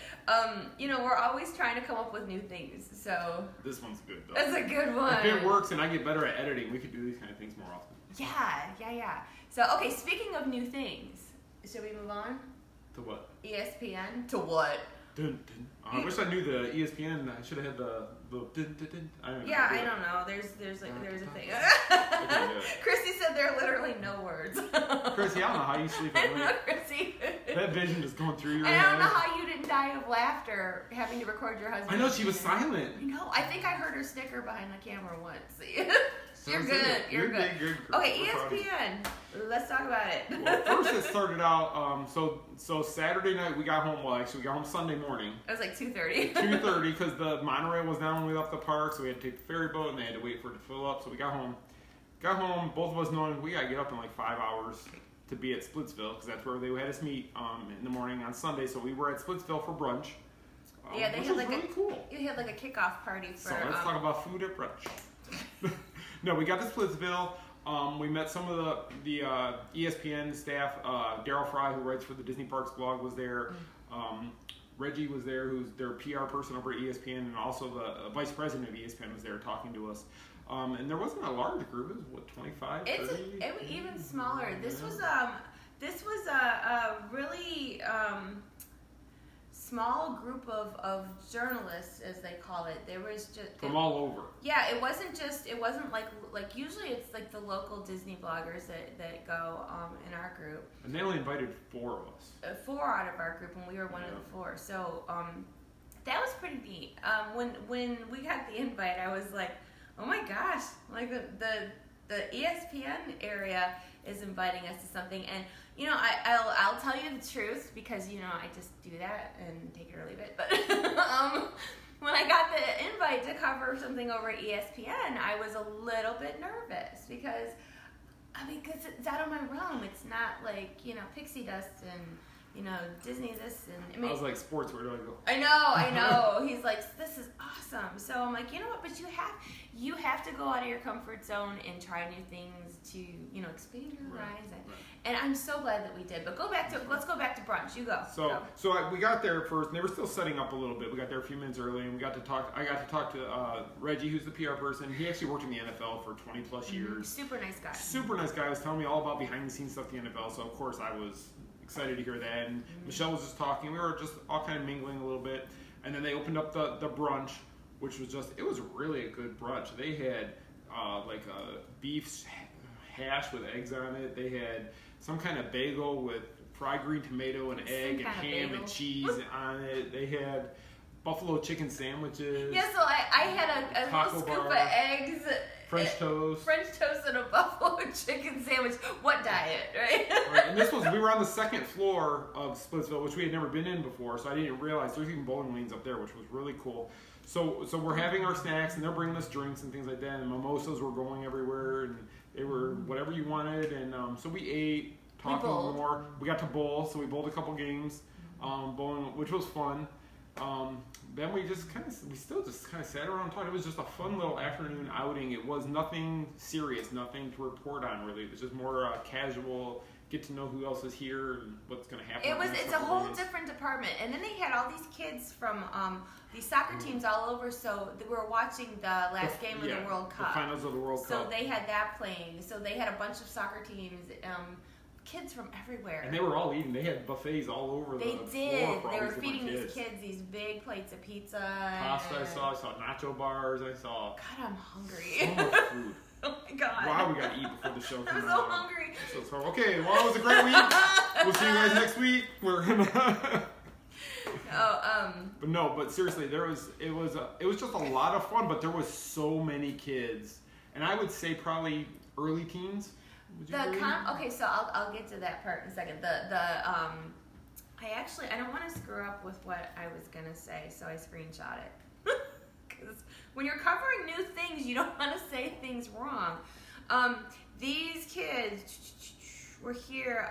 We're always trying to come up with new things. So this one's good though. That's a good one. If it works and I get better at editing, we could do these kind of things more often. Yeah. So okay, speaking of new things, should we move on? To what? ESPN. To what? Dun, dun. I wish I knew the ESPN. I should have had the dun, dun, dun. I don't know. There's a thing. Chrissy said there are literally no words. Chrissy, I don't know how you sleep at night. Chrissy. That vision is going through your head. And I don't know how you didn't die of laughter having to record your husband. I know, she was silent. No, I think I heard her snicker behind the camera once. You're good. You're good. Okay, ESPN. Let's talk about it. Well, first it started out. So Saturday night we got home. Well, actually we got home Sunday morning. It was like 2:30. 2:30 because the monorail was down when we left the park, so we had to take the ferry boat and they had to wait for it to fill up. So we got home. Both of us knowing we gotta get up in like 5 hours to be at Splitsville because that's where they had us meet in the morning on Sunday. So we were at Splitsville for brunch. They had like really cool. You had like a kickoff party for. So let's talk about food at brunch. No, we got to Splitsville. We met some of the ESPN staff. Daryl Fry, who writes for the Disney Parks blog, was there. Reggie was there, who's their PR person over at ESPN, and also the vice president of ESPN was there talking to us. And there wasn't a large group. It was, what, 25, 30? It was even smaller. This was a really small group of journalists, as they call it. There was just from all over. Yeah, it wasn't like usually it's like the local Disney bloggers that go in our group. And they only invited 4 of us. 4 out of our group, and we were one of the 4. So that was pretty neat. When we got the invite, I was like, oh my gosh, like the ESPN area is inviting us to something, and you know, I'll tell you the truth because you know I just do that and take it or leave it. But when I got the invite to cover something over at ESPN, I was a little bit nervous because it's out of my realm. It's not like, you know, pixie dust and, you know, Disney this and... I mean, I was like, sports, where do I go? I know. He's like, this is awesome. So I'm like, you know what, but you have to go out of your comfort zone and try new things to, you know, expand your horizon. Right. And I'm so glad that we did. But let's go back to brunch. You go. So we got there first, and they were still setting up a little bit. We got there a few minutes early, and I got to talk to Reggie, who's the PR person. He actually worked in the NFL for 20 plus years. Super nice guy. Super nice guy. He was telling me all about behind the scenes stuff in the NFL. So of course I was excited to hear that. And Michelle was just talking. We were just all kind of mingling a little bit. And then they opened up the brunch, which was it was really a good brunch. They had like a beef hash with eggs on it. They had some kind of bagel with fried green tomato and egg and ham and cheese on it. They had buffalo chicken sandwiches. Yeah, so I had a little scoop of eggs. French toast and a buffalo chicken sandwich. What diet, right? Right. And we were on the second floor of Splitsville, which we had never been in before, so I didn't realize there's even bowling lanes up there, which was really cool. So we're having our snacks, and they're bringing us drinks and things like that, and mimosas were going everywhere, and they were whatever you wanted, and so we ate, talked more. We got to bowl, so we bowled a couple games, bowling, which was fun. Then we still just kind of sat around and talked. It was just a fun little afternoon outing. It was nothing serious, nothing to report on really. It was just more casual, get to know who else is here and what's going to happen. It's a whole different department. And then they had all these kids from these soccer teams all over, so they were watching the last game of the World Cup. The finals of the World Cup. So they had that playing. So they had a bunch of soccer teams. Kids from everywhere. And they were all eating. They had buffets all over the floor. They were feeding these kids these big plates of pizza. Pasta I saw nacho bars. I saw. God, I'm hungry. So much food. Oh my God. Wow, we got to eat before the show. I'm so hungry. Okay, well, it was a great week. We'll see you guys next week. We're gonna. But seriously, it was just a lot of fun. But there was so many kids, and I would say probably early teens. Okay, so I'll get to that part in a second. I don't want to screw up with what I was gonna say, so I screenshot it. Because when you're covering new things, you don't want to say things wrong. These kids were here.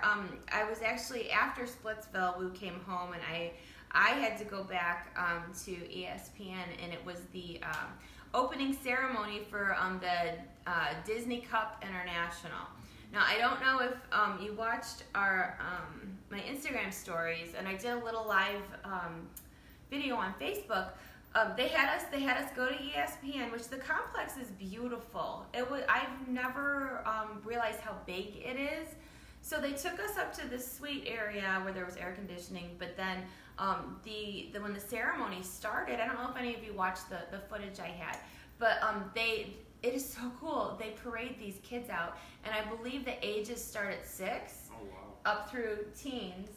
I was actually after Splitsville. We came home, and I had to go back to ESPN, and it was the opening ceremony for the Disney Cup International. Now, I don't know if you watched our my Instagram stories, and I did a little live video on Facebook. They had us go to ESPN, which the complex is beautiful. I've never realized how big it is. So they took us up to this suite area where there was air conditioning, but then when the ceremony started, I don't know if any of you watched the footage I had, but it is so cool. They parade these kids out, and I believe the ages start at 6 up through teens,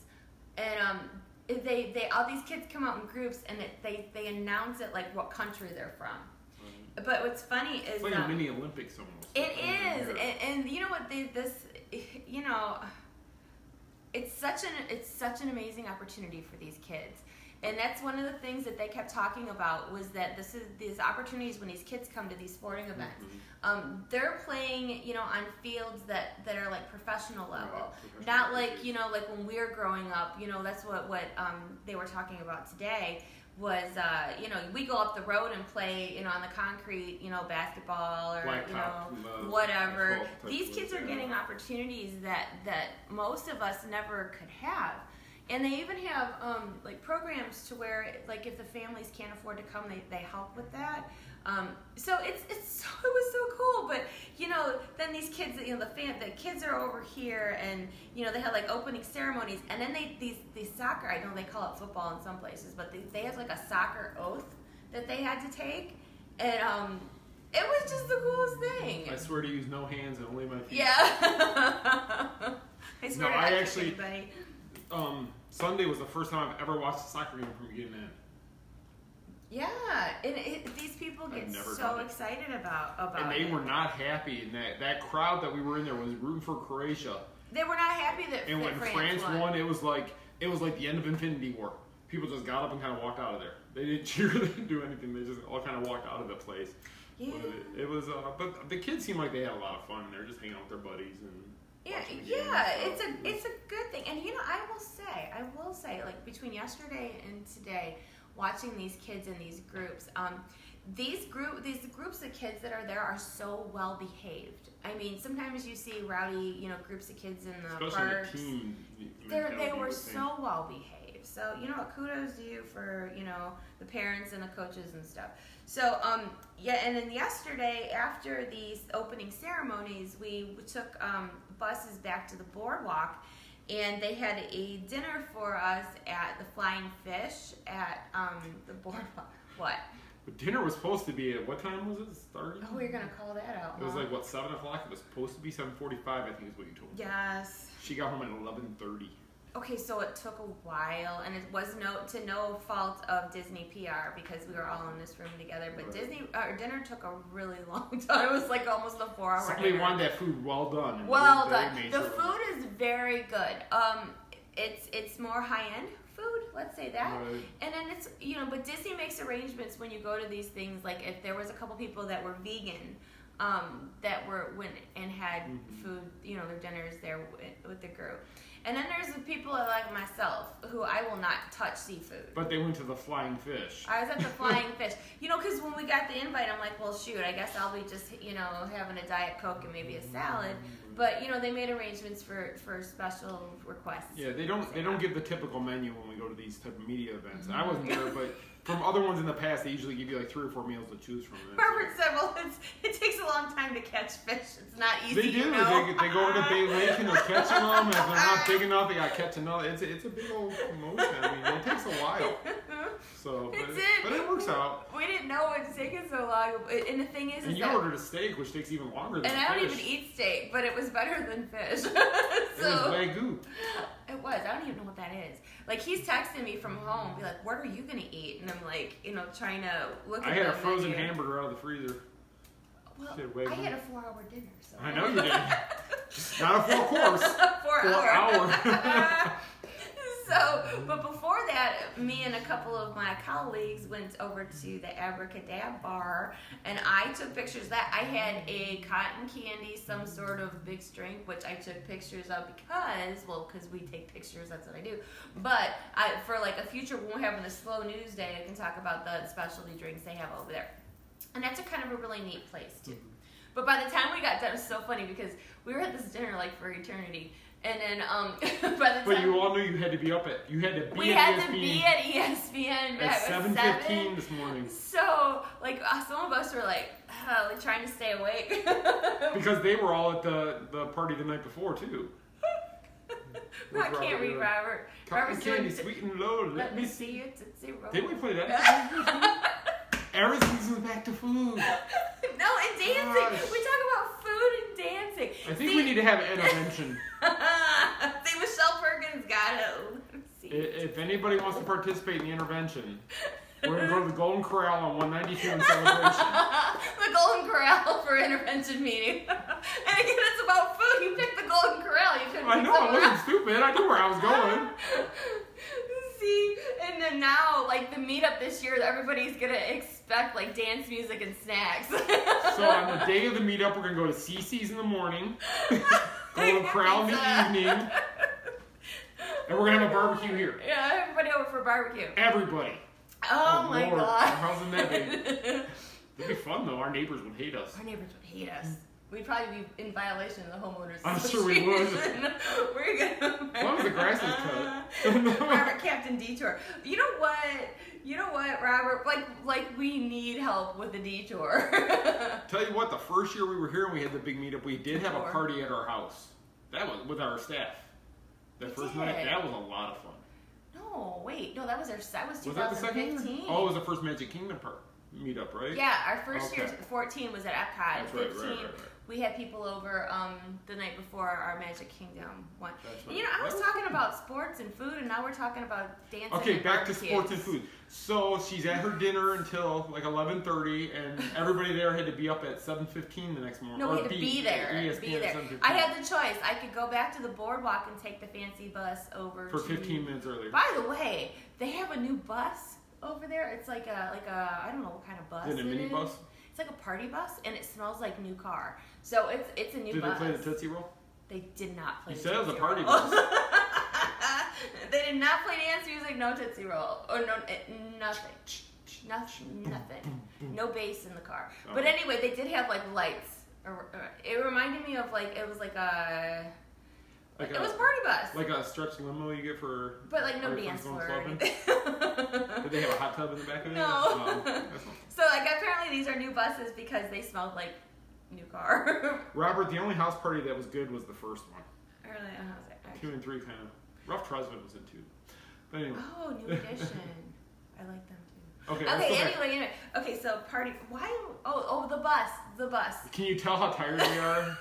and they all these kids come out in groups, and they announce it like what country they're from. Right. But what's funny is it's like a mini Olympics almost. It is, and you know what it's such an amazing opportunity for these kids. And that's one of the things that they kept talking about was that these opportunities when these kids come to these sporting events. They're playing, on fields that are like professional level, not like like when we were growing up. That's what they were talking about today was we go up the road and play on the concrete basketball or whatever. These kids are getting opportunities that most of us never could have. And they even have like programs to where like if the families can't afford to come, they help with that. So it was so cool. But then these kids, the kids are over here, and they had like opening ceremonies, and then these soccer. I know they call it football in some places, but they have like a soccer oath that they had to take, and it was just the coolest thing. I swear to use no hands and only my feet. Yeah. I swear I actually. Sunday was the first time I've ever watched a soccer game from beginning to end. Yeah, and these people get so excited about and they were not happy, and that crowd that we were in there was rooting for Croatia. They were not happy that and when France won, it was like the end of Infinity War. People just got up and kind of walked out of there. They didn't cheer, they didn't do anything. They just all kind of walked out of the place. Yeah. It was, but the kids seemed like they had a lot of fun. They were just hanging out with their buddies and. It's a good thing, and I will say, like between yesterday and today, watching these kids in these groups, these groups of kids that are there are so well behaved. I mean, sometimes you see rowdy, groups of kids in the parks. They were so well behaved. So kudos to you for the parents and the coaches and stuff. So and then yesterday after these opening ceremonies, we took buses back to the boardwalk, and they had a dinner for us at the Flying Fish at the boardwalk. What? But dinner was supposed to be at what time was it starting? Oh, we're gonna call that out. It was like 7:00. It was supposed to be 7:45. I think is what you told me. Yes. She got home at 11:30. Okay, so it took a while, and it was no fault of Disney PR because we were all in this room together. But dinner took a really long time. It was like almost a 4-hour dinner. Somebody wanted that food well done. Well done. The food is very good. It's more high end food, let's say that. Right. And then it's but Disney makes arrangements when you go to these things. Like if there was a couple people that were vegan, that went and had food, their dinners there with the group. And then there's the people like myself who I will not touch seafood. But they went to the Flying Fish. I was at the Flying Fish. Because when we got the invite, I'm like, well, shoot, I guess I'll be just, having a Diet Coke and maybe a salad. But, they made arrangements for special requests. Yeah, they don't give the typical menu when we go to these type of media events. I wasn't there, but from other ones in the past, they usually give you like 3 or 4 meals to choose from. Robert said, well, it takes a long time to catch fish. It's not easy. They do. They go over to Bay Lake and they're catching them. If they're not big enough, they got to catch another. It's a big old promotion. I mean, it takes a while. So, but it works out. We didn't know it was taking so long. And the thing is, and you ordered a steak, which takes even longer than fish. And I don't even eat steak, but it was better than fish. So, it was Wagyu. It was. I don't even know what that is. Like, he's texting me from home, be like, what are you going to eat? And I'm like, trying to look at I had a frozen hamburger out of the freezer. Well, I had a 4-hour dinner. So. I know you did. Not a 4-course. 4 hour. But before that, me and a couple of my colleagues went over to the Abracadabra bar, and I took pictures. I had a cotton candy, some sort of mixed drink, which I took pictures of because we take pictures. That's what I do. But for like a future, when we're having a slow news day, I can talk about the specialty drinks they have over there, and that's a kind of a really neat place too. But by the time we got done, it was so funny because we were at this dinner like for eternity. And then, by the time... But you all knew you had to be up at... You had to be at ESPN. We had to be at ESPN at 7:15 this morning. So, like, some of us were, like trying to stay awake. Because they were all at the party the night before, too. I can't read Robert. Cotton candy, sweet and low. Let me see it. Didn't we play that? Everything's back to food. No, and dancing. Gosh. We talk about food and dancing. I think we need to have an intervention. See, Michelle Perkins got it. If anybody wants to participate in the intervention, we're going to go to the Golden Corral on 192 in Celebration. The Golden Corral for intervention meeting. And again, it's about food. You picked the Golden Corral. You couldn't. I know, I wasn't stupid. I knew where I was going. See, and then now, like, the meetup this year, everybody's going to expect, like, dance music and snacks. So on the day of the meetup, we're going to go to CC's in the morning, Golden Corral in the evening, and we're going to have a barbecue here. Yeah, everybody over for barbecue. Everybody. Oh my Lord. God. How's that be? It'd be fun, though. Our neighbors would hate us. Our neighbors would hate us. We'd probably be in violation of the homeowners I'm sure we would. We're gonna. As long as the grass is cut. Robert, Captain Detour. You know what, Robert? Like we need help with the detour. Tell you what, the first year we were here and we had the big meetup, we did have a party at our house. That was with our staff. That first night, that was a lot of fun. No, wait, no, that was 2015. Was that the second year? Oh, it was the first Magic Kingdom part. meetup, right? Yeah, our first year, 14 was at Epcot. That's right, 15, right. we had people over the night before our Magic Kingdom one. That's And, right. I was talking about sports and food, and now we're talking about dancing. Okay, and back to barbecues. sports and food. So she's at her dinner until like 11:30, and everybody there had to be up at 7:15 the next morning. No, we had to be there. ESPN Be at there. 7:15. I had the choice. I could go back to the boardwalk and take the fancy bus over For to 15 minutes earlier. By the way, they have a new bus over there. It's like a I don't know what kind of bus. Is it a mini bus? It's like a party bus, and it smells like new car. So it's a new Did bus. they play the Tootsie Roll? They did not play. You the said it was a Tootsie party Roll. bus. They did not play dance music. No Tootsie Roll. Or no nothing. Nothing. No bass in the car. Oh. But anyway, they did have like lights. It reminded me of like it was like a. Like It was a party bus. Like a stretch limo you get for. But like no for dance going floor or clubbing? anything. Did they have a hot tub in the back of it? No. Oh, that's not- So like apparently these are new buses because they smelled like new car. Robert, the only house party that was good was the first one. Really, 2 and 3 kind of. Rough Tresvant was in 2. But anyway. Oh, new edition. I like them too. Okay, let's go back. Anyway. Okay, so party. Why? Oh, the bus. Can you tell how tired we are?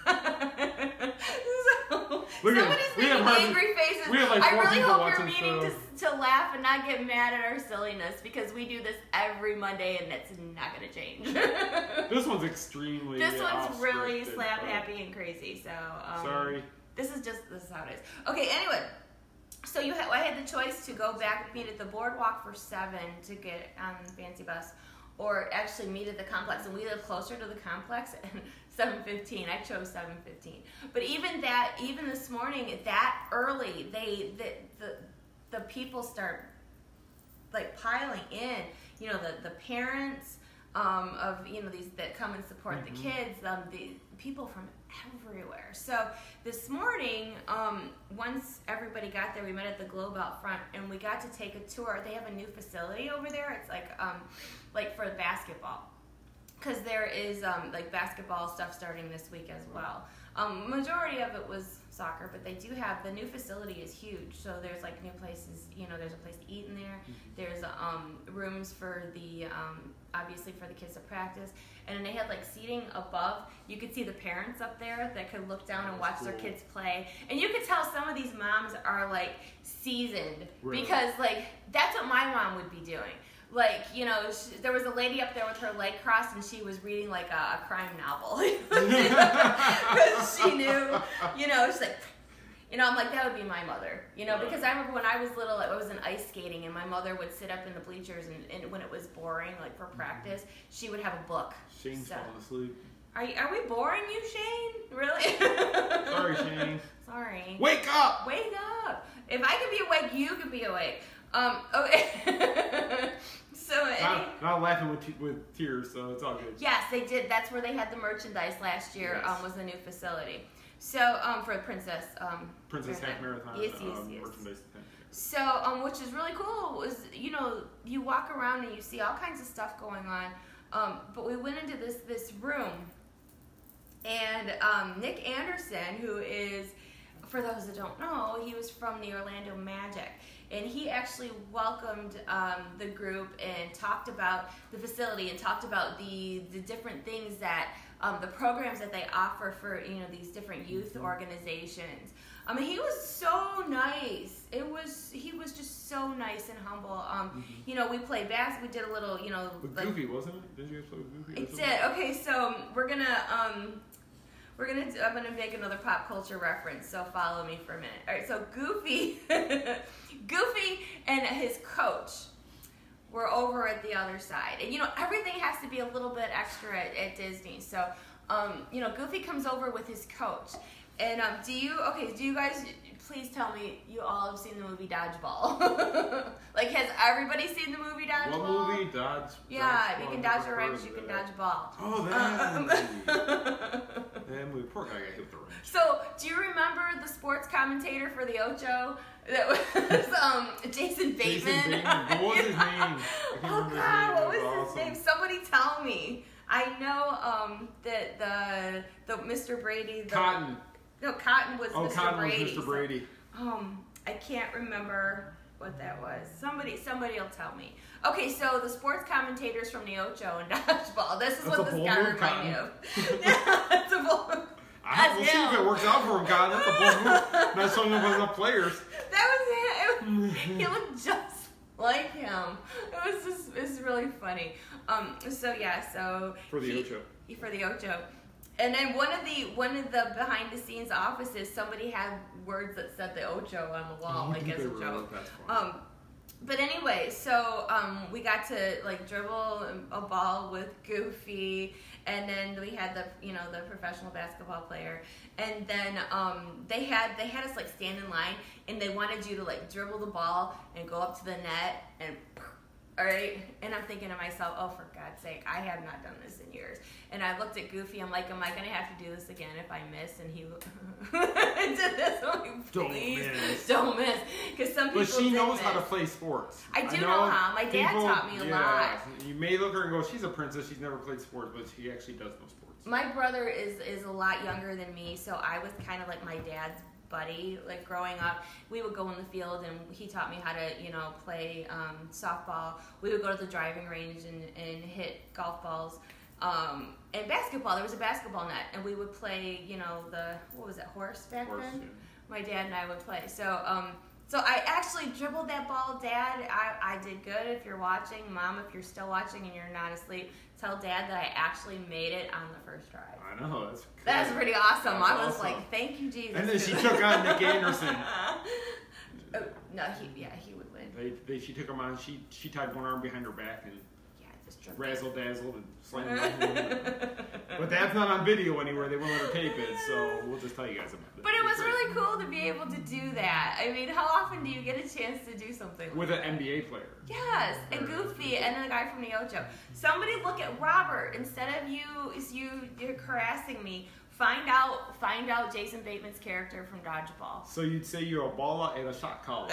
So, Look at- somebody's we have making hardly- angry faces. we have like I 4 really people hope you're watching, meaning so- to laugh and not get mad at our silliness because we do this every Monday and it's not going to change. This one's extremely. This one's really off-scripted, slap but- happy and crazy. So Sorry. This is how it is. Okay. Anyway, so I had the choice to go back meet at the boardwalk for 7 to get on the fancy bus, or actually meet at the complex, and we live closer to the complex. And 7:15. I chose 7:15. But even this morning, that early, the people start like piling in. The parents of these that come and support the kids, the people from everywhere. So this morning, once everybody got there, we met at the Globe out front, and we got to take a tour. They have a new facility over there. It's like for basketball, because there is like basketball stuff starting this week as well. Majority of it was soccer, but they do have the new facility is huge. So there's like new places. There's a place to eat in there. There's rooms for the obviously for the kids to practice, and then they had like seating above. You could see the parents up there that could look down and watch their kids play, and you could tell some of these moms are like seasoned because like that's what my mom would be doing. Like, there was a lady up there with her leg crossed, and she was reading like a crime novel because she knew, she's like. I'm like, that would be my mother, because I remember when I was little, I was in ice skating, and my mother would sit up in the bleachers, and when it was boring, like for practice, she would have a book. Shane's falling asleep. Are we boring you, Shane? Really? Sorry, Shane. Sorry. Wake up! Wake up! If I could be awake, you could be awake. Okay. So not laughing with tears, so it's all good. Yes, they did. That's where they had the merchandise last year. Yes. Was the new facility. So for Princess Half Marathon. Yes. Merchandise. So which is really cool. Was you walk around and you see all kinds of stuff going on. But we went into this room, and Nick Anderson, who is, for those that don't know, he was from the Orlando Magic. And he actually welcomed the group and talked about the facility and talked about the different things that the programs that they offer for these different youth organizations. He was so nice. He was just so nice and humble. We played basketball. We did a little With like, Goofy, wasn't it? Did you guys play with Goofy? It did. Okay, so I'm gonna make another pop culture reference, so follow me for a minute. All right, so Goofy and his coach were over at the other side, and everything has to be a little bit extra at Disney. So, Goofy comes over with his coach, and do you guys please tell me you all have seen the movie Dodgeball? Like, has everybody seen the movie Dodgeball? What movie? Dodge? Yeah, if you can dodge a wrench, you can dodge a ball. Oh, that movie. That movie. Poor guy got hit with the wrench. So, do you remember the sports commentator for the Ocho? That was Jason Bateman. What was his name? Oh God, what was his name? Somebody tell me. I know that the Mr. Brady. Cotton. No, Cotton was Mr. Cotton Brady. was Mr. Brady. I can't remember. what that was. Somebody will tell me. Okay, so the sports commentators from the Ocho and Dodgeball. This is what this guy reminded me of. That's a bold move. We'll see if it works out for him, God. That's a bold move. Not showing up with enough players. That was him. He looked just like him. It was really funny. So for the Ocho. For the Ocho. And then one of the behind the scenes offices, somebody had words that said the Ocho on the wall, like as a joke. That's funny. But anyway, so we got to like dribble a ball with Goofy, and then we had the professional basketball player, and then they had us like stand in line, and they wanted you to like dribble the ball and go up to the net and. All right, and I'm thinking to myself, oh, for God's sake, I have not done this in years. And I looked at Goofy, I'm like, am I going to have to do this again if I miss? And he did this. I'm like, please, don't miss. Because some people But she knows how to play sports. I do know how. My dad taught me a lot. You may look at her and go, she's a princess, she's never played sports, but she actually does know sports. My brother is a lot younger than me, so I was kind of like my dad's buddy. Like growing up, we would go in the field and he taught me how to play softball. We would go to the driving range and hit golf balls, and basketball. There was a basketball net, and we would play horse back then. Yeah. My dad and I would play. So I actually dribbled that ball. Dad, I did good. If you're watching, Mom, if you're still watching and you're not asleep, tell Dad that I actually made it on the first try. I know, that's pretty awesome. That's I was awesome. like, thank you, Jesus. And then she took on Nick Anderson. No, he would win. She took him on. She tied one arm behind her back and just razzle dazzled and slammed him. But that's not on video anywhere. They won't let her tape it, so we'll just tell you guys about it. But it was really cool to be able to do that. I mean, how often do you get a chance to do something like with that? an NBA player? Yes, and Goofy, and then the guy from the Ocho. Somebody look at Robert. Instead of you're harassing me. Find out Jason Bateman's character from Dodgeball. So you'd say you're a baller and a shot caller.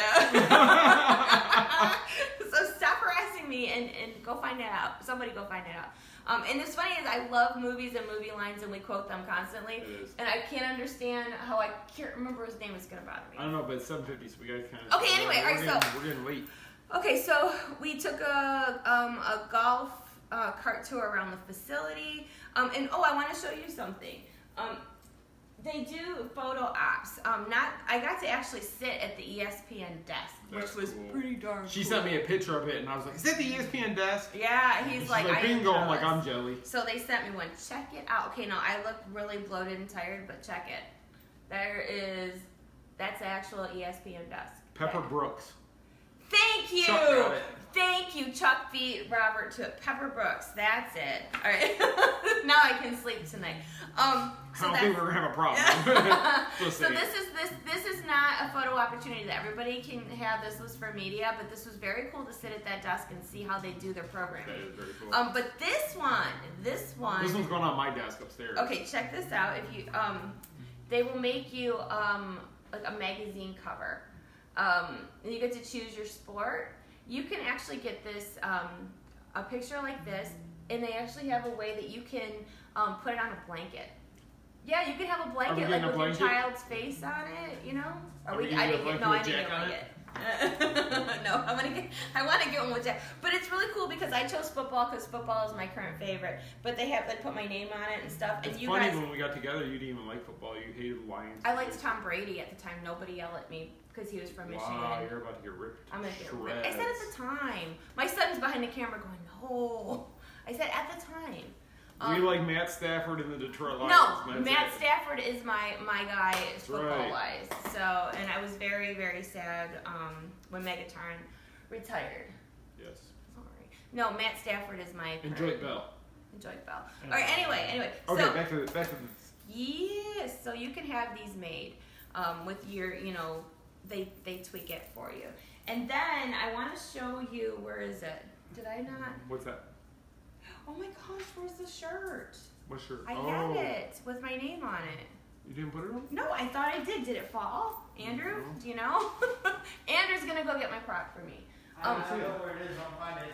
So stop harassing me and go find that out. Somebody go find that out. And it's funny is I love movies and movie lines and we quote them constantly. It is. And I can't understand how I can't remember his name. It's gonna bother me. I don't know, but it's 7:50, so we gotta kind of. Okay. Anyway, all right. We're getting late. Okay, so we took a golf cart tour around the facility. And I want to show you something. They do photo ops. I got to actually sit at the ESPN desk, That's which was cool. pretty darn She cool. sent me a picture of it, and I was like, "Is that the ESPN desk?" Yeah, he's She's like, like, I bingo. I'm like, jealous. I'm jelly. So they sent me one. Check it out. Okay, no, I look really bloated and tired, but check it. That's the actual ESPN desk. Pepper Brooks. Thank you. Chuck got it. Thank you. Chuck beat Robert to it. Pepper Brooks. That's it. All right. Now I can sleep tonight. I don't think we're gonna have a problem. So this is not a photo opportunity that everybody can have. This was for media, but this was very cool to sit at that desk and see how they do their programming. That is very cool. But this one's going on my desk upstairs. Okay, check this out. If you they will make you like a magazine cover. And you get to choose your sport. You can actually get this a picture like this, and they actually have a way that you can put it on a blanket. Yeah, you can have a blanket like with your child's face on it. You know? I didn't get a blanket. No, I want to get one with Jack. But it's really cool because I chose football because football is my current favorite. But they put my name on it and stuff. It's and you funny guys, when we got together, you didn't even like football. You hated the Lions. I liked Tom Brady at the time. Nobody yelled at me because he was from Michigan. Wow, you're about to get ripped. I'm gonna get ripped. I said at the time. My son's behind the camera going, no. I said at the time. We like Matt Stafford in the Detroit Lions. No, Matt Stafford is my guy football-wise. So, and I was very, very sad when Megatron retired. Yes. Sorry. No, Matt Stafford is my... Enjoy Bell. All right, anyway. Okay, so, back to this. Yes, so you can have these made with your, they tweak it for you. And then I want to show you, where is it? Did I not? What's that? Oh my gosh, where's the shirt? What shirt? I had it with my name on it. You didn't put it on? No, I thought I did. Did it fall? Andrew, do you know? Andrew's going to go get my prop for me. I don't know where it is. I'll find it.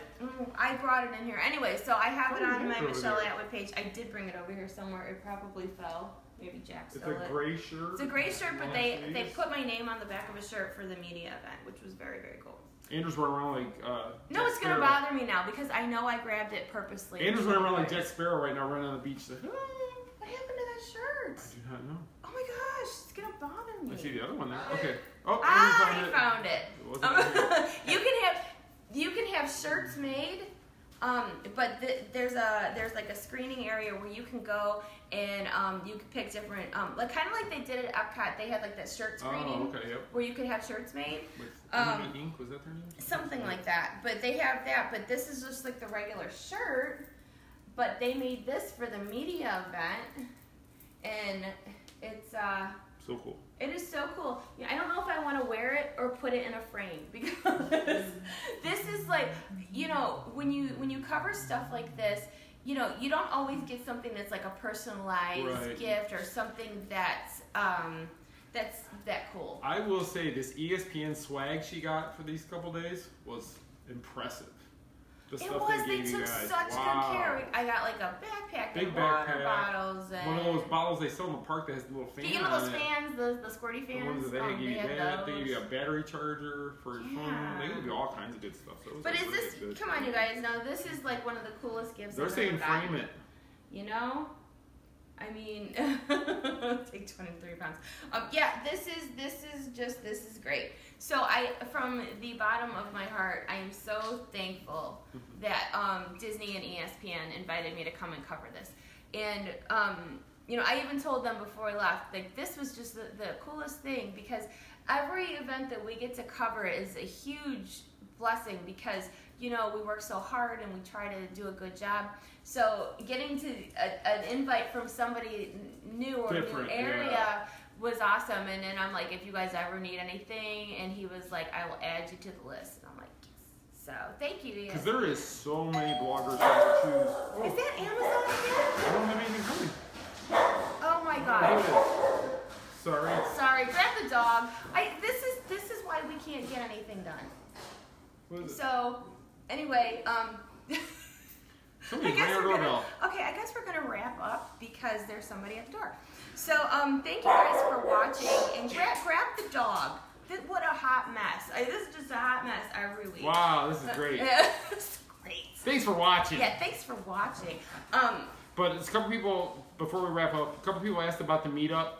I brought it in here. Anyway, so I have it on my Michelle Atwood page. I did bring it over here somewhere. It probably fell. Maybe Jack It's stole a it. gray shirt. It's a gray shirt, but long they sleeves. put my name on the back of a shirt for the media event, which was very, very cool. Andrew's running around like No, Jack it's gonna Sparrow. bother me now because I know I grabbed it purposely. Andrew's running around like Jack Sparrow right now, running on the beach. Like, What happened to that shirt? I do not know. Oh my gosh, it's gonna bother me. I see the other one there. Okay. Oh, Ah, Andrew you found it. It wasn't there. You can have shirts made, but there's like a screening area where you can go and you can pick different like kind of like they did at Epcot. They had like that shirt screening Oh, okay, yep. where you could have shirts made. With Amy Ink, was that their name? Something like that. But they have that. But this is just like the regular shirt. But they made this for the media event, and it's So cool. it is so cool. Yeah, I don't know if I want to wear it or put it in a frame because this is like, you know, when you cover stuff like this, you know, you don't always get something that's like a personalized gift or something that's that cool. I will say this ESPN swag she got for these couple days was impressive. The It stuff was. they They gave you took guys. such Wow. good care. I got like a backpack Big and water backpack. bottles and One of those bottles they sell in the park that has the little fan you know on those it. fans, the squirty The fans. ones that they give you had that. They those. give you a battery charger for your phone. Yeah. They give you all kinds of good stuff. So it was But like is really this? good. Come on, you guys. Now this is like one of the coolest gifts. They're I've saying ever gotten. frame it. You know, I mean, take 23 pounds. Yeah, this is great. So from the bottom of my heart, I am so thankful that Disney and ESPN invited me to come and cover this. And you know, I even told them before I left, like this was just the coolest thing because every event that we get to cover is a huge blessing because you know we work so hard and we try to do a good job. So getting to an invite from somebody new or Different, new area was awesome. And then I'm like, if you guys ever need anything, and he was like, I will add you to the list. And I'm like, yes. So thank you. Because there is so many bloggers trying to choose. Is Oh, that Amazon again? I don't have anything coming. Oh my Look gosh. at it. Sorry. Sorry, grab the dog. This is why we can't get anything done. What is it? So anyway, Somebody's ringing our doorbell. I guess we're gonna wrap up because there's somebody at the door. So thank you guys for watching and grab the dog. What a hot mess. This is just a hot mess every week. Wow, this is great. It's great. Thanks for watching. Yeah, thanks for watching. But it's a couple people, before we wrap up, a couple people asked about the meetup.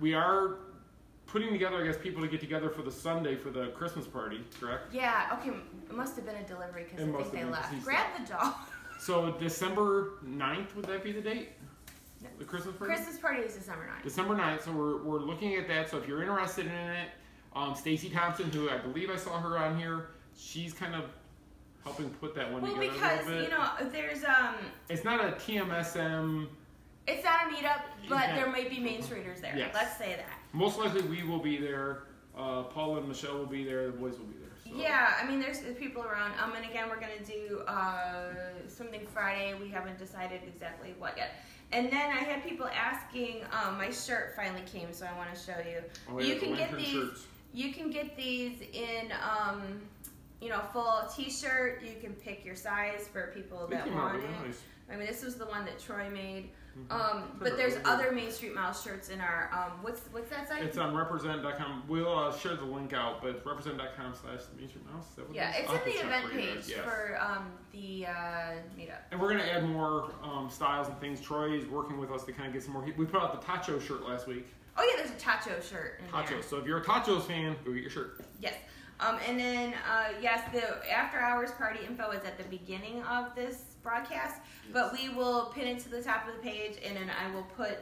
We are putting together, I guess, people to get together for the Sunday for the Christmas party, correct? Yeah, okay, it must have been a delivery because I think they left. Grab the dog. So December 9th, would that be the date? No. The Christmas party? Christmas party is December 9th. December 9th, so we're looking at that. So if you're interested in it, Stacy Thompson, who I believe I saw her on here, she's kind of helping put that one together because, a little bit. you know, there's, It's not a TMSM. it's not a meetup, but Yeah. there may be Main Streeters there. Yes. Let's say that. Most likely we will be there. Paul and Michelle will be there. The boys will be there. So. Yeah, I mean, there's people around. And again, we're going to do something Friday. We haven't decided exactly what yet. And then I had people asking, my shirt finally came, so I want to show you. Oh, yeah, You can get lantern these. shirts. You can get these in, you know, full T-shirt. You can pick your size for people They that came out want really it. nice. I mean, this was the one that Troy made. Mm-hmm. But there's other Main Street Mouse shirts in our, what's that site? It's on represent.com. We'll share the link out, but it's represent.com/mainstreetmouse. Yeah, it's I'll have in to the check event for you page guys, yes. for the meetup. And we're going to add more styles and things. Troy is working with us to kind of get some more. We put out the Tacho shirt last week. Oh yeah, there's a Tacho shirt in there. Tacho. So if you're a Tachos fan, go get your shirt. Yes. And then, yes, the after hours party info is at the beginning of this broadcast, but we will pin it to the top of the page, and then I will put,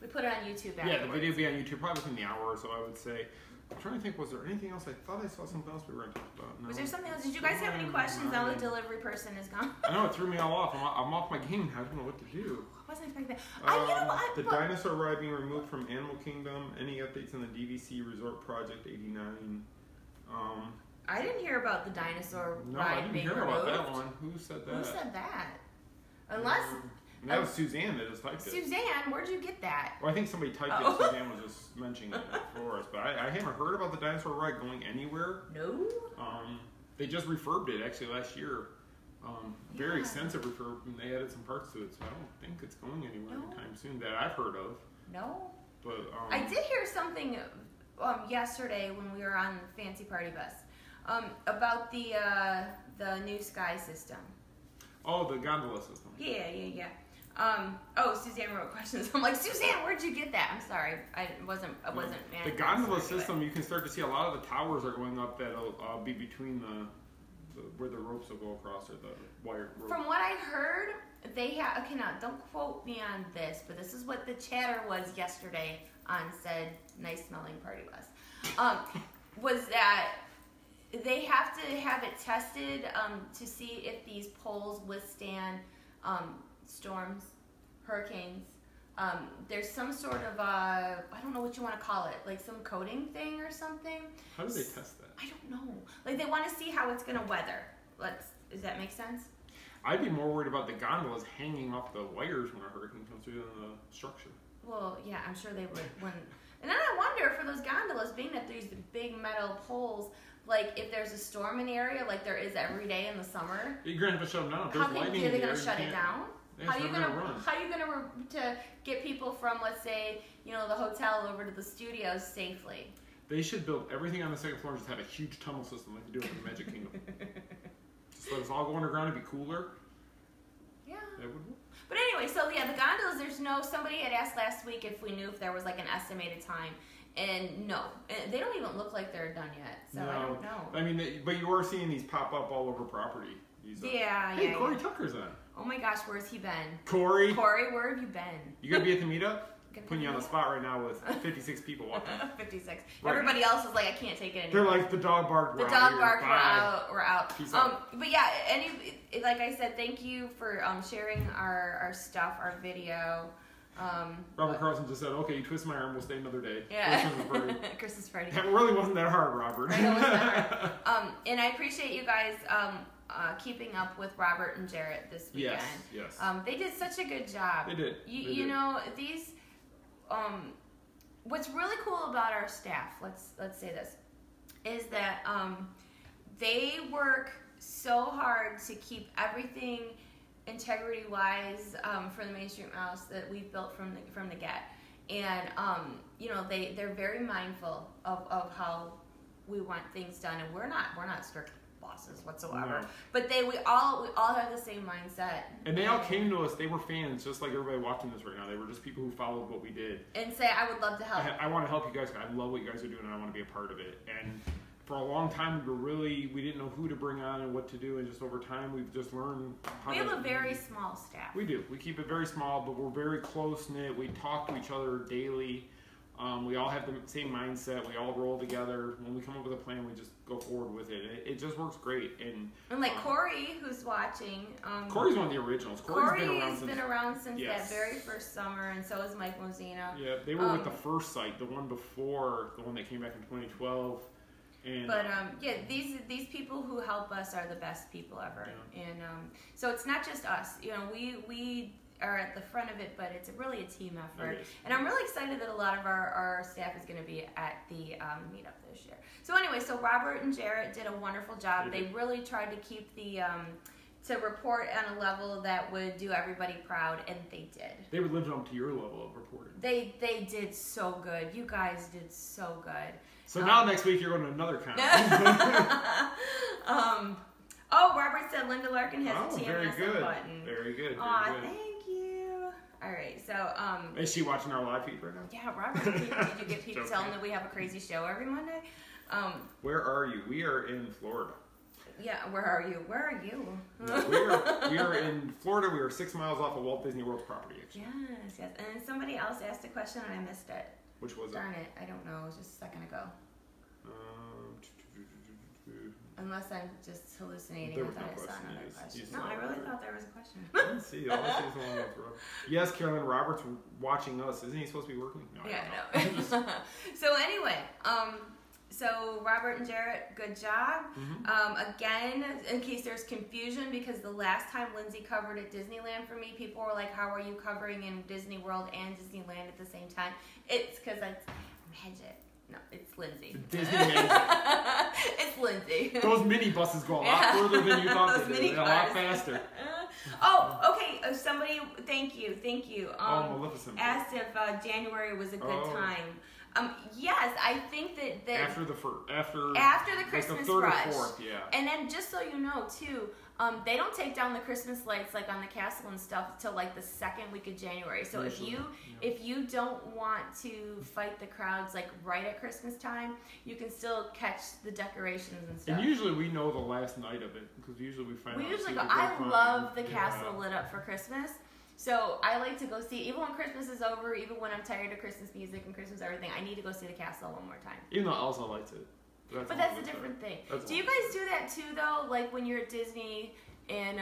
we put it on YouTube afterwards. Yeah, the video will be on YouTube probably within the hour or so, I would say. I'm trying to think, was there anything else? I thought I saw something else we were going to talk about. No. Was there something else? Did you guys have any questions? Now the delivery person is gone. I know, it threw me all off. I'm off my game. I don't know what to do. I wasn't expecting that. You know what? The dinosaur ride being removed from Animal Kingdom. Any updates on the DVC Resort Project 89? I didn't hear about the dinosaur No, I ride didn't being hear removed. about that one. Who said that? Who said that? Unless That was Suzanne that just typed it. Suzanne, where'd you get that? Well, I think somebody typed Oh. it. Suzanne was just mentioning it for us. But I haven't heard about the dinosaur ride going anywhere. No. They just refurbed it actually last year. Very extensive refurb, and they added some parts to it, so I don't think it's going anywhere anytime soon that I've heard of. No. But I did hear something yesterday when we were on the fancy party bus about the new sky system. Oh, the gondola system. Yeah. Suzanne wrote questions. I'm like, Suzanne, where'd you get that? I'm sorry, I wasn't. The gondola system, you can start to see a lot of the towers are going up that'll be between the where the ropes will go across, or the wire rope. From what I heard, they have. Okay, now don't quote me on this, but this is what the chatter was yesterday on said nice smelling party bus. Was that they have to have it tested to see if these poles withstand storms, hurricanes. There's some sort of I don't know what you want to call it, like some coating thing or something. How do they test that? I don't know. Like they want to see how it's gonna weather. Does that make sense? I'd be more worried about the gondolas hanging off the wires when a hurricane comes through than the structure. Well, yeah, I'm sure they would. And then I wonder for those gondolas, being that there's big metal poles, like if there's a storm in the area, like there is every day in the summer. You're gonna have to shut them down. Are they gonna shut it down? How are you gonna to get people from, let's say, the hotel over to the studios safely? They should build everything on the second floor and just have a huge tunnel system like they do in the Magic Kingdom. Just let us all go underground and be cooler. Yeah. That would work. But anyway, so yeah, the gondolas. Somebody had asked last week if we knew if there was like an estimated time, and no, they don't even look like they're done yet. So no. I don't know. I mean, but you are seeing these pop up all over property. Hey, Corey Tucker's on. Oh my gosh, where's he been? Corey, where have you been? You gonna be at the meetup? Putting you on the spot right now with 56 people watching. 56. Right. Everybody else is like, I can't take it anymore. They're like, the dog barked. The dog barked. We're out. Peace out. But yeah, like I said, thank you for sharing our stuff, our video. Robert Carlson just said, "Okay, you twist my arm, we'll stay another day." Yeah. Christmas party. That really wasn't that hard, Robert. I know it wasn't hard. And I appreciate you guys keeping up with Robert and Jarrett this weekend. Yes. They did such a good job. They did. You know, these. What's really cool about our staff, let's say this, is that they work so hard to keep everything integrity-wise for the Main Street Mouse that we've built from the get, and they're very mindful of how we want things done, and we're not strict bosses whatsoever. No. But we all have the same mindset. And they all came to us. They were fans, just like everybody watching this right now. They were just people who followed what we did. And say, I would love to help. I want to help you guys. I love what you guys are doing, and I want to be a part of it. And for a long time, we didn't know who to bring on and what to do. And just over time, we've just learned how We have a very small staff. We do. We keep it very small, but we're very close-knit. We talk to each other daily. We all have the same mindset. We all roll together. When we come up with a plan, we just go forward with it. It just works great. And like Corey, who's watching. Corey's one of the originals. Corey's been around since that very first summer, and so is Mike Mosina. Yeah, they were with the first site, the one before, the one that came back in 2012. And, these people who help us are the best people ever. Yeah. And so it's not just us. We are at the front of it, but it's really a team effort. And I'm really excited that a lot of our staff is going to be at the meetup this year. So anyway, Robert and Jarrett did a wonderful job. They really tried to keep to report on a level that would do everybody proud, and they did. They would live up to your level of reporting. They did so good. You guys did so good. So now next week you're going to another con. Robert said Linda Larkin has a TMSM button. Very good. Aw, thank you. All right, so is she watching our live feed right now? Yeah, Robert. Did you get people telling that we have a crazy show every Monday? Where are you? We are in Florida. Yeah, where are you? Where are you? We are in Florida. We are 6 miles off of Walt Disney World's property. Actually. Yes. And somebody else asked a question and I missed it. Which was Darn it, I don't know. It was just a second ago. Unless I'm just hallucinating. There was I thought no I saw question. another question. No, I really thought there was a question. I didn't see. All I see is the one that's wrong. Yes, Carolyn Roberts watching us. Isn't he supposed to be working? No, I know. So anyway, so Robert and Jarrett, good job. Mm-hmm. Again, in case there's confusion, because the last time Lindsay covered at Disneyland for me, people were like, how are you covering in Disney World and Disneyland at the same time? It's because I'm Magic. No, it's Lindsay. Disney Magic. It's Lindsay. Lindsay. Those mini buses go a lot further than you thought they did. They're a lot faster. Oh, okay. Somebody, thank you. Maleficent. Asked if January was a good time. Yes, I think that after the Christmas like the 3rd rush. or 4th, yeah. And then just so you know too, they don't take down the Christmas lights like on the castle and stuff till like the 2nd week of January. So if you don't want to fight the crowds like right at Christmas time, you can still catch the decorations and stuff. And usually we know the last night of it because usually we find. We out usually go. I love the castle lit up for Christmas. So I like to go see, even when Christmas is over, even when I'm tired of Christmas music and Christmas everything, I need to go see the castle one more time. Even though Elsa likes it. But that's a different thing. Do you guys do that too, though? Like when you're at Disney and,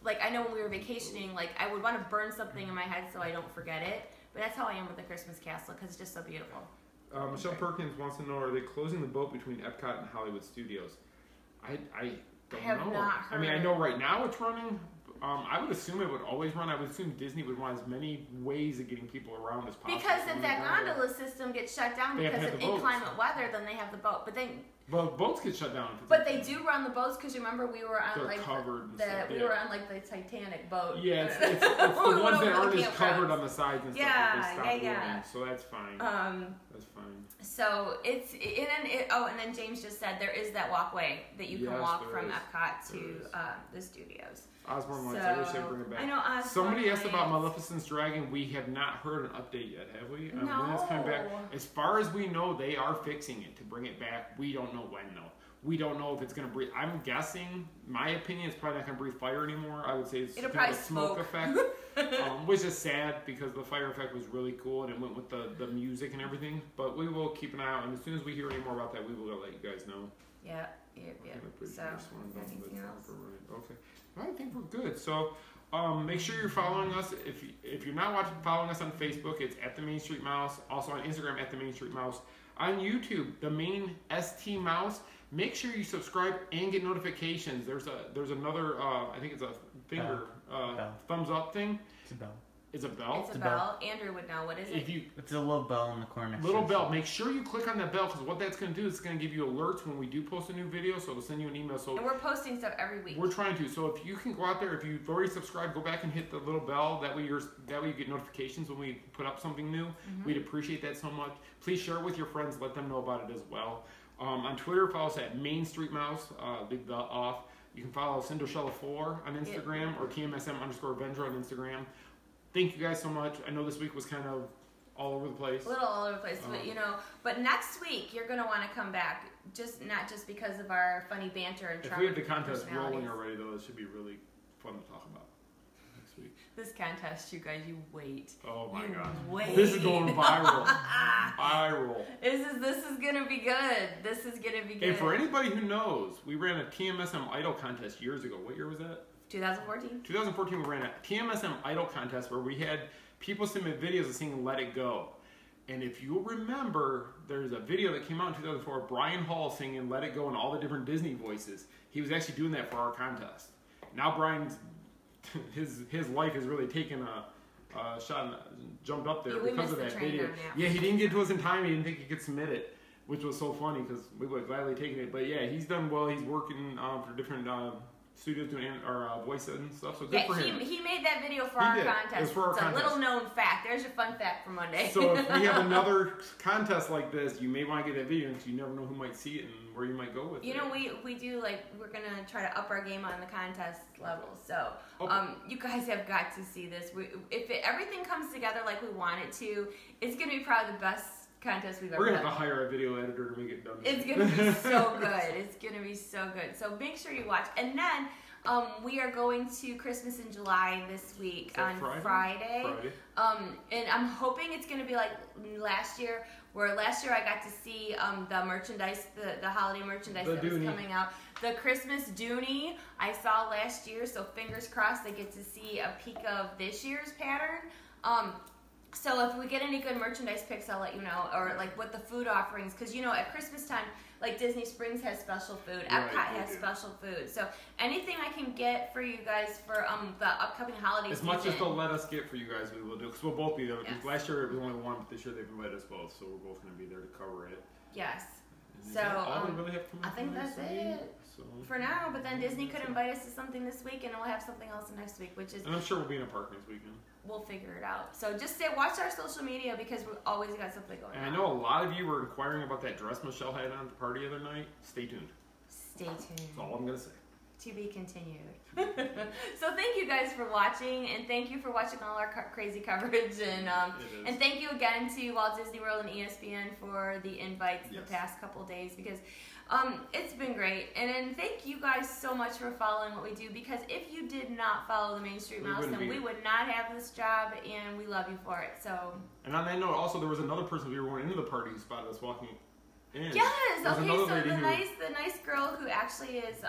like I know when we were vacationing, like I would want to burn something in my head so I don't forget it. But that's how I am with the Christmas castle because it's just so beautiful. Michelle Perkins wants to know, are they closing the boat between Epcot and Hollywood Studios? I don't have know. not heard. I mean, I know right now it's running. I would assume it would always run. I would assume Disney would want as many ways of getting people around as possible. Because if that gondola system gets shut down because of inclement weather, then they have the boat. But then boats get shut down. But they do run the boats because remember we were on like covered we were on like the Titanic boat. Yeah, it's the ones that aren't as covered on the sides and stuff. Yeah. So that's fine. That's fine. So and then James just said there is that walkway that you can walk from Epcot to the studios. Osborne Lights, I wish they'd bring it back. I know Osborne Somebody asked about Maleficent's Dragon. We have not heard an update yet, have we? No. When it's coming back. As far as we know, they are fixing it to bring it back. We don't know when, though. We don't know if it's going to breathe. I'm guessing, my opinion, it's probably not going to breathe fire anymore. I would say it's It'll probably a smoke effect, which is sad because the fire effect was really cool and it went with the music and everything. But we will keep an eye out, and as soon as we hear any more about that, we will let you guys know. Yeah. So, anything else? Okay. I think we're good. So, make sure you're following us. If you're not following us on Facebook, it's at the Main Street Mouse. Also on Instagram, at the Main Street Mouse. On YouTube, the Main ST Mouse. Make sure you subscribe and get notifications. There's another I think it's a finger thumbs up thing. It's a bell. It's a bell? It's a bell. Andrew would know. What is it? It's a little bell in the corner. Little bell. Make sure you click on that bell because what that's going to do is it's going to give you alerts when we do post a new video. So it'll send you an email. And we're posting stuff every week. We're trying to. So if you can go out there, if you've already subscribed, go back and hit the little bell. That way you get notifications when we put up something new. Mm-hmm. We'd appreciate that so much. Please share it with your friends. Let them know about it as well. On Twitter, follow us at Main Street Mouse. Big the off. You can follow Cinderella4 on Instagram or TMSM_Vendra on Instagram. Thank you guys so much. I know this week was kind of all over the place. A little all over the place, but next week you're going to want to come back, not just because of our funny banter and if we have the contest rolling already, though, it should be really fun to talk about next week. This contest, you guys, you wait. Oh my God. Wait. This is going viral. Viral. This is going to be good. This is going to be good. And for anybody who knows, we ran a TMSM Idol contest years ago. What year was that? 2014? 2014, we ran a TMSM Idol contest where we had people submit videos of singing Let It Go. And if you remember, there's a video that came out in 2004 of Brian Hall singing Let It Go in all the different Disney voices. He was actually doing that for our contest. Now Brian's, his life has really taken a shot and jumped up there because of that video. Yeah, he didn't get to us in time. He didn't think he could submit it, which was so funny because we would have gladly taken it. But yeah, he's done well. He's working for different studios doing voice and stuff, so good for him. He made that video for our contest. It's a little known fact. There's your fun fact for Monday. So if we have another contest like this, you may want to get that video because you never know who might see it and where you might go with it. You know, we do, like, we're going to try to up our game on the contest level. So you guys have got to see this. If everything comes together like we want it to, it's going to be probably the best contest we've ever done. We're going to have to hire a video editor to make it done. It's going to be so good. It's going to be so good. So make sure you watch. And then we are going to Christmas in July this week on Friday. And I'm hoping it's going to be like last year, where last year I got to see the merchandise, the holiday merchandise that was coming out. The Christmas Dooney I saw last year, so fingers crossed I get to see a peek of this year's pattern. So if we get any good merchandise picks, I'll let you know, or like what the food offerings, because you know at Christmas time, like Disney Springs has special food, Epcot has special food. So anything I can get for you guys for the upcoming holiday season. As much as they'll let us get for you guys, we will do, because we'll both be there. Yes. Last year we only one, but this year they've invited us both, so we're both going to be there to cover it. Yes. So all we really have coming I think that's it so. for now. But then Disney could invite us to something this week, and we'll have something else next week, which is. And I'm sure we'll be in a park next weekend. We'll figure it out. So just watch our social media because we've always got something going on. And I know a lot of you were inquiring about that dress Michelle had on at the party the other night. Stay tuned. Stay tuned. That's all I'm gonna say. To be continued. So thank you guys for watching, and thank you for watching all our crazy coverage, and thank you again to Walt Disney World and ESPN for the invites the past couple days, because it's been great. And then thank you guys so much for following what we do, because if you did not follow the Main Street Mouse, then we would not have this job, and we love you for it. So. And on that note, also there was another person we were going into the party who spotted us walking in. Yes. Okay. So the nice girl who actually is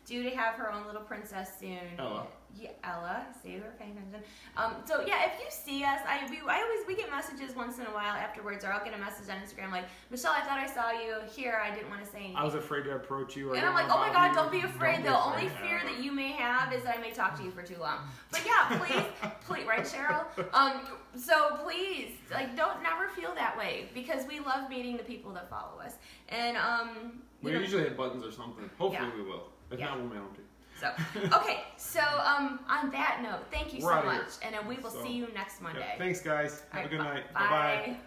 due to have her own little princess soon. Ella. Yeah, Ella. See, we're paying attention. So yeah, if you see us, we get messages once in a while afterwards, or I'll get a message on Instagram like, Michelle, I thought I saw you here. I didn't want to say anything. I was afraid to approach you. And I'm like, oh my God, don't be afraid. The only fear that you may have is that I may talk to you for too long. But yeah, please, right, Cheryl? So please, don't never feel that way, because we love meeting the people that follow us. And we usually hit buttons or something. Hopefully we will. If not, we'll mail them to you. So, okay, so on that note, thank you so much, and we will see you next Monday. Thanks, guys. Have a good night. Bye. Bye-bye.